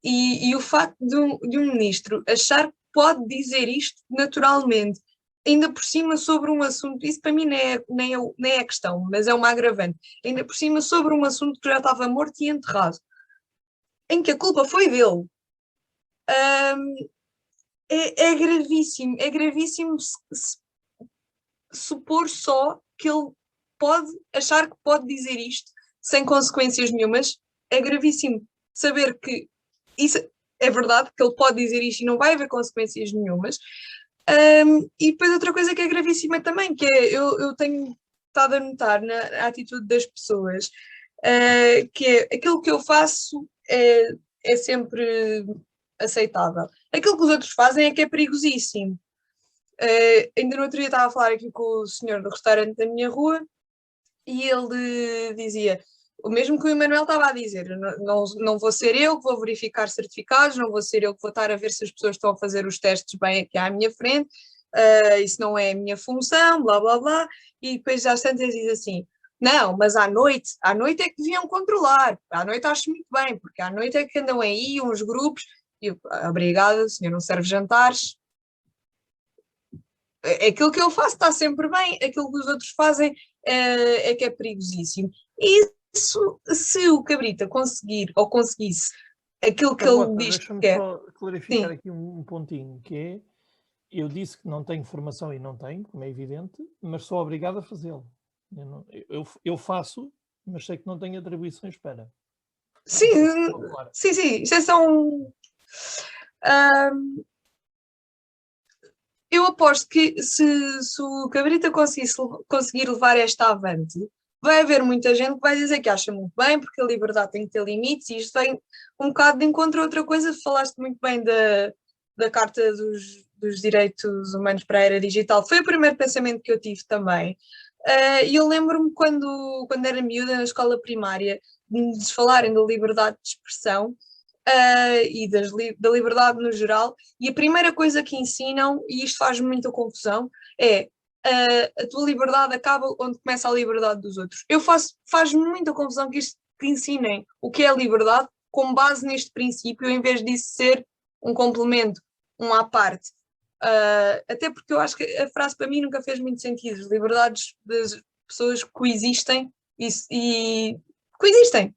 Speaker 5: E o facto de um ministro achar que pode dizer isto naturalmente, ainda por cima sobre um assunto, isso para mim nem é questão, mas é uma agravante, ainda por cima sobre um assunto que já estava morto e enterrado, em que a culpa foi dele. É gravíssimo supor só que ele pode achar que pode dizer isto sem consequências nenhumas. É gravíssimo saber que isso é verdade, que ele pode dizer isto e não vai haver consequências nenhumas. E depois outra coisa que é gravíssima também, que é, eu tenho estado a notar na atitude das pessoas, que é aquilo que eu faço é sempre aceitável. Aquilo que os outros fazem é que é perigosíssimo. Ainda no outro dia estava a falar aqui com o senhor do restaurante da minha rua e ele dizia o mesmo que o Emanuel estava a dizer: não vou ser eu que vou verificar certificados, não vou ser eu que vou estar a ver se as pessoas estão a fazer os testes bem aqui à minha frente, isso não é a minha função, blá blá blá. E depois às tantas diz assim: não, mas à noite é que deviam controlar, à noite acho muito bem, porque à noite é que andam aí uns grupos. E eu, obrigada, o senhor não serve jantares. Aquilo que eu faço está sempre bem, aquilo que os outros fazem é que é perigosíssimo. E isso, se o Cabrita conseguir, ou conseguisse, aquilo que ele diz que quer...
Speaker 1: Deixa-me só clarificar aqui um pontinho, que é, eu disse que não tenho formação e não tenho, como é evidente, mas sou obrigado a fazê-lo. Eu faço, mas sei que não tenho atribuições para.
Speaker 5: Sim, isto é só um... eu aposto que se o Cabrita conseguir levar esta avante, vai haver muita gente que vai dizer que acha muito bem, porque a liberdade tem que ter limites, e isto vem um bocado de encontro a outra coisa. Falaste muito bem da Carta dos Direitos Humanos para a Era Digital. Foi o primeiro pensamento que eu tive também. E eu lembro-me quando era miúda na escola primária, de nos falarem da liberdade de expressão, e da liberdade no geral, e a primeira coisa que ensinam, e isto faz muita confusão, é a tua liberdade acaba onde começa a liberdade dos outros. Faz muita confusão que ensinem o que é a liberdade com base neste princípio, em vez disso ser um complemento, um à parte. Até porque eu acho que a frase para mim nunca fez muito sentido. As liberdades pessoas coexistem e coexistem.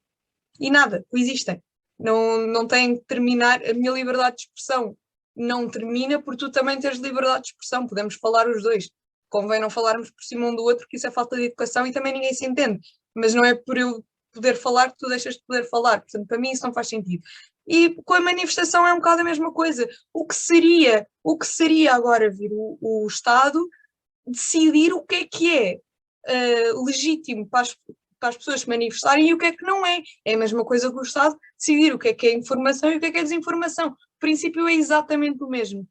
Speaker 5: E nada, coexistem. Não tem que terminar, a minha liberdade de expressão não termina por tu também teres liberdade de expressão, podemos falar os dois. Convém não falarmos por cima um do outro, porque isso é falta de educação e também ninguém se entende. Mas não é por eu poder falar que tu deixas de poder falar. Portanto, para mim isso não faz sentido. E com a manifestação é um bocado a mesma coisa. O que seria agora vir o Estado decidir o que é legítimo para as pessoas se manifestarem e o que é que não é. É a mesma coisa que o Estado decidir o que é informação e o que é desinformação. O princípio é exatamente o mesmo.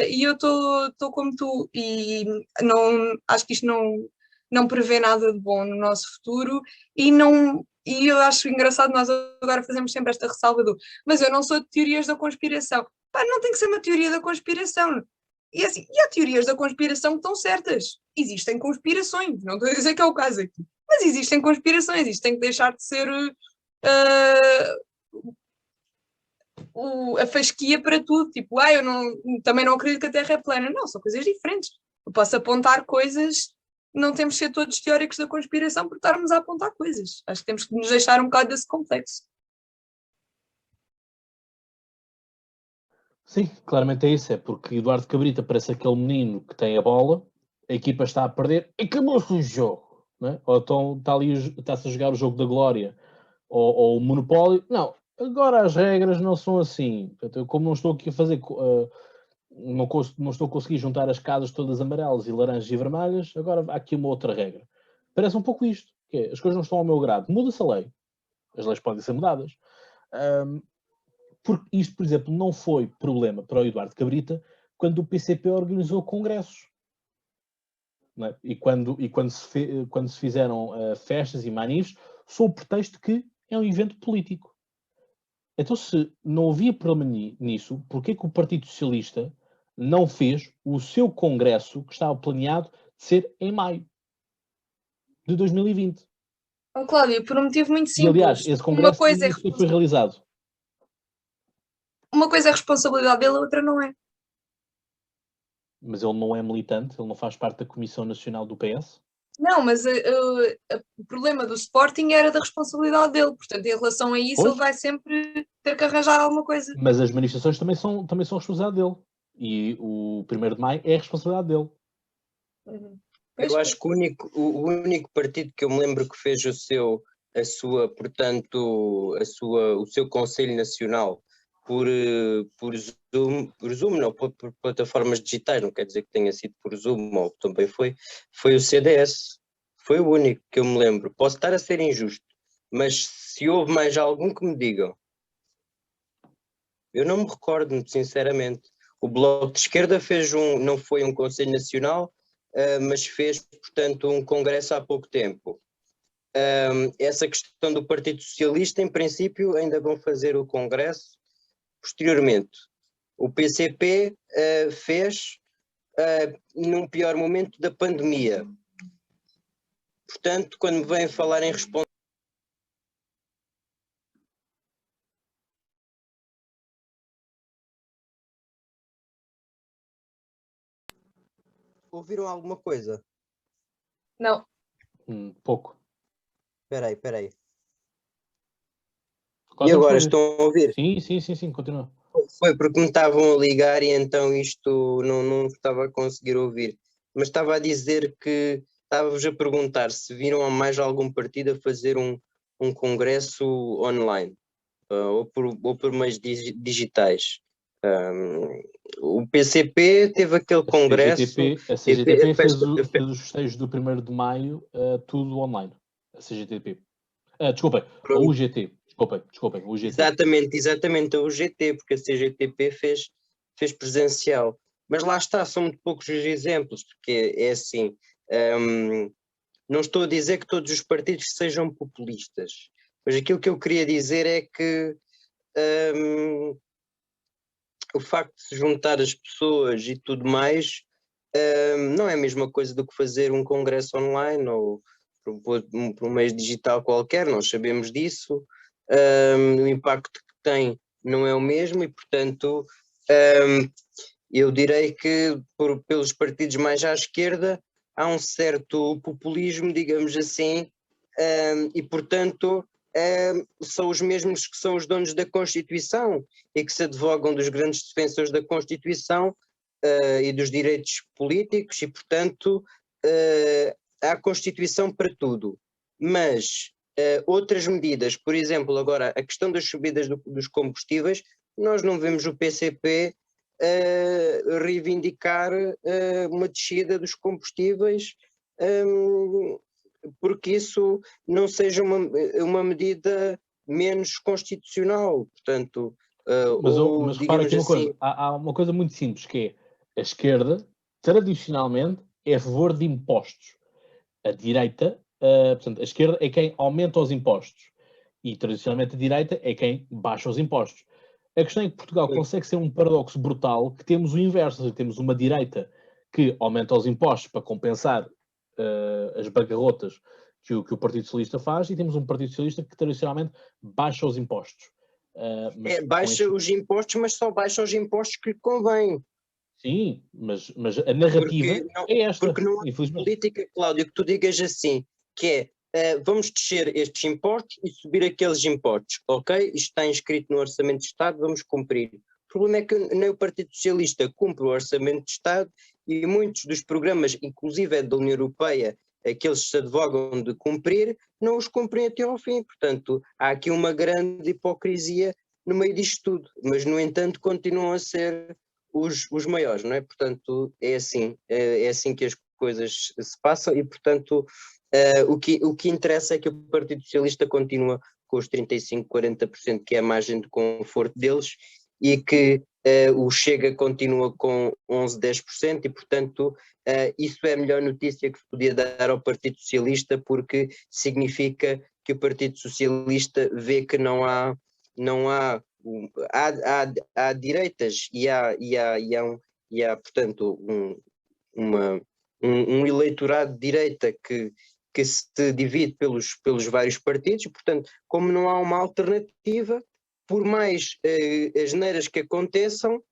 Speaker 5: E eu estou como tu e acho que isto não prevê nada de bom no nosso futuro e eu acho engraçado nós agora fazemos sempre esta ressalva mas eu não sou de teorias da conspiração. Pá, não tem que ser uma teoria da conspiração. E assim, há teorias da conspiração que estão certas. Existem conspirações, não estou a dizer que é o caso aqui, mas existem conspirações, isto tem que deixar de ser a fasquia para tudo, tipo, eu também não acredito que a Terra é plana. Não, são coisas diferentes. Eu posso apontar coisas, não temos que ser todos teóricos da conspiração por estarmos a apontar coisas. Acho que temos que nos deixar um bocado desse complexo.
Speaker 2: Sim, claramente é isso, é porque Eduardo Cabrita parece aquele menino que tem a bola, a equipa está a perder e acabou-se o jogo, não é? Ou então está-se a jogar o jogo da glória ou o monopólio. Não, agora as regras não são assim. Portanto, eu, como não estou aqui a fazer, não estou a conseguir juntar as casas todas amarelas e laranjas e vermelhas, agora há aqui uma outra regra. Parece um pouco isto, que é, as coisas não estão ao meu grado, muda-se a lei, as leis podem ser mudadas. Porque isto, por exemplo, não foi problema para o Eduardo Cabrita quando o PCP organizou congressos. Não é? E quando se fizeram festas e manifes, sob o pretexto de que é um evento político. Então, se não havia problema nisso, porquê que o Partido Socialista não fez o seu congresso que estava planeado de ser em maio de 2020?
Speaker 5: Cláudio, por um motivo muito
Speaker 2: E,
Speaker 5: simples.
Speaker 2: aliás, esse congresso foi realizado.
Speaker 5: Uma coisa é a responsabilidade dele, a outra não é.
Speaker 2: Mas ele não é militante, ele não faz parte da Comissão Nacional do PS?
Speaker 5: Não, mas o problema do Sporting era da responsabilidade dele, portanto, em relação a isso,
Speaker 2: Pois.
Speaker 5: ele vai sempre ter que arranjar alguma coisa.
Speaker 2: Mas as manifestações também são responsabilidade dele. E o 1º de maio é a responsabilidade dele.
Speaker 5: Pois,
Speaker 6: Eu acho que o único partido que eu me lembro que fez o seu Conselho Nacional por Zoom, não, por plataformas digitais, não quer dizer que tenha sido por Zoom, ou também foi o CDS. Foi o único que eu me lembro. Posso estar a ser injusto, mas se houve mais algum que me digam. Eu não me recordo, sinceramente. O Bloco de Esquerda não foi um Conselho Nacional, mas fez, portanto, um congresso há pouco tempo. Essa questão do Partido Socialista, em princípio, ainda vão fazer o congresso posteriormente. O PCP fez num pior momento da pandemia. Portanto, quando vem falar em responsabilidade. Ouviram alguma coisa?
Speaker 5: não.
Speaker 2: Pouco.
Speaker 6: Espera aí.
Speaker 2: Quase
Speaker 6: E agora,
Speaker 2: foi.
Speaker 6: estão a ouvir?
Speaker 2: Sim, continua.
Speaker 6: Foi porque me estavam a ligar e então isto não estava a conseguir ouvir. Mas estava a dizer que estava-vos a perguntar se viram mais algum partido a fazer um congresso online ou por meios digitais. O PCP teve aquele congresso.
Speaker 2: A CGTP fez os festejos do 1º de maio tudo online. A CGTP. Desculpem, a UGT. Desculpem, o UGT.
Speaker 6: Exatamente, a UGT, porque a CGTP fez presencial. Mas lá está, são muito poucos os exemplos, porque é assim, não estou a dizer que todos os partidos sejam populistas, mas aquilo que eu queria dizer é que o facto de se juntar as pessoas e tudo mais não é a mesma coisa do que fazer um congresso online ou por um meio digital qualquer, nós sabemos disso. O impacto que tem não é o mesmo e, portanto, eu direi que pelos partidos mais à esquerda há um certo populismo, digamos assim, e portanto são os mesmos que são os donos da Constituição e que se advogam dos grandes defensores da Constituição e dos direitos políticos, e portanto há Constituição para tudo. Mas outras medidas, por exemplo, agora a questão das subidas dos combustíveis, nós não vemos o PCP reivindicar uma descida dos combustíveis, porque isso não seja uma medida menos constitucional, portanto,
Speaker 2: Mas repara aqui uma coisa, há uma coisa muito simples, que é a esquerda, tradicionalmente, é a favor de impostos. A direita, portanto, a esquerda é quem aumenta os impostos e, tradicionalmente, a direita é quem baixa os impostos. A questão é que Portugal consegue ser um paradoxo brutal, que temos o inverso, ou seja, temos uma direita que aumenta os impostos para compensar as bancarrotas que o Partido Socialista faz, e temos um Partido Socialista que tradicionalmente baixa os impostos.
Speaker 6: Baixa os impostos, mas só baixa os impostos que lhe convém.
Speaker 2: Sim, mas a narrativa é esta.
Speaker 6: Porque não há política, Cláudio, que tu digas assim, que vamos descer estes impostos e subir aqueles impostos, ok? Isto está inscrito no Orçamento de Estado, vamos cumprir. O problema é que nem o Partido Socialista cumpre o Orçamento de Estado, e muitos dos programas, inclusive da União Europeia, aqueles que se advogam de cumprir, não os cumprem até ao fim. Portanto, há aqui uma grande hipocrisia no meio disto tudo, mas no entanto continuam a ser os maiores, não é? Portanto, é assim que as coisas se passam, e portanto o que interessa é que o Partido Socialista continua com os 35%, 40%, que é a margem de conforto deles, e que o Chega continua com 11%, 10%, e portanto isso é a melhor notícia que se podia dar ao Partido Socialista, porque significa que o Partido Socialista vê que há direitas e há portanto um eleitorado de direita que se divide pelos vários partidos, e portanto, como não há uma alternativa, por mais asneiras que aconteçam,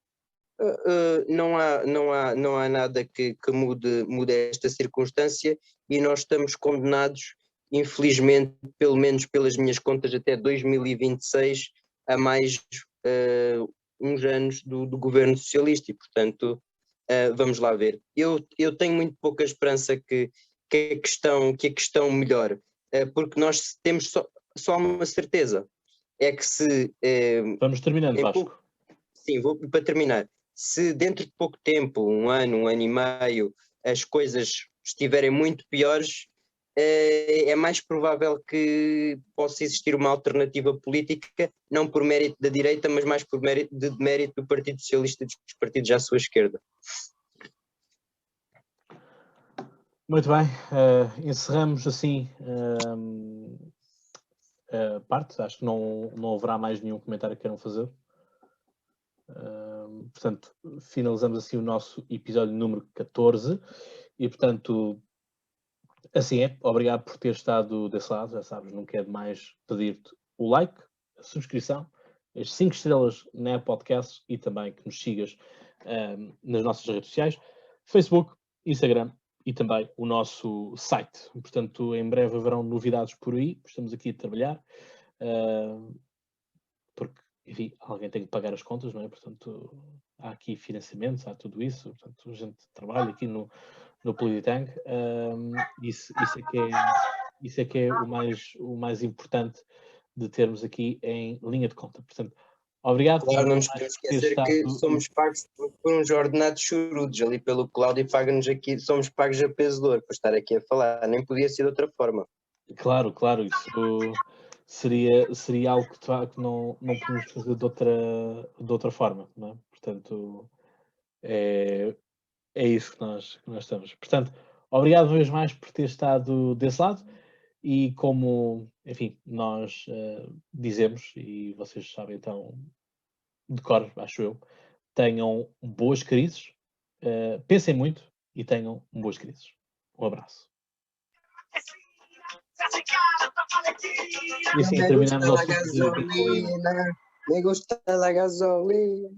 Speaker 6: não há nada que mude esta circunstância, e nós estamos condenados, infelizmente, pelo menos pelas minhas contas, até 2026, a mais uns anos do governo socialista, e portanto vamos lá ver. Eu tenho muito pouca esperança que a questão melhore, porque nós temos só uma certeza, é que se...
Speaker 2: Vamos terminando, Vasco.
Speaker 6: Sim, para terminar. Se dentro de pouco tempo, um ano e meio, as coisas estiverem muito piores, é mais provável que possa existir uma alternativa política, não por mérito da direita, mas mais por mérito do Partido Socialista e dos partidos à sua esquerda.
Speaker 2: Muito bem, encerramos assim a parte. Acho que não haverá mais nenhum comentário que queiram fazer. Portanto, finalizamos assim o nosso episódio número 14, e portanto, assim é. Obrigado por ter estado desse lado. Já sabes, não quero mais pedir-te o like, a subscrição, as 5 estrelas na podcast, e também que nos sigas nas nossas redes sociais, Facebook, Instagram e também o nosso site. Portanto, em breve haverão novidades por aí. Estamos aqui a trabalhar, porque, enfim, alguém tem que pagar as contas, não é? Portanto, há aqui financiamentos, há tudo isso. Portanto, a gente trabalha aqui no Polititank. Isso é que é o mais importante de termos aqui em linha de conta. Portanto, obrigado.
Speaker 6: Claro, não nos podemos esquecer que somos pagos por uns ordenados chorudos ali pelo Cláudio, e paga-nos aqui, somos pagos a peso de ouro para estar aqui a falar, nem podia ser de outra forma.
Speaker 2: Claro, isso seria algo que não podemos fazer de outra forma, não é? Portanto, é isso que nós estamos. Portanto, obrigado uma vez mais por ter estado desse lado, e como, enfim, nós dizemos, e vocês sabem então de cor, acho eu, tenham boas crises, pensem muito e tenham boas crises. Um abraço. E assim terminamos o
Speaker 6: Me gusta la gasolina.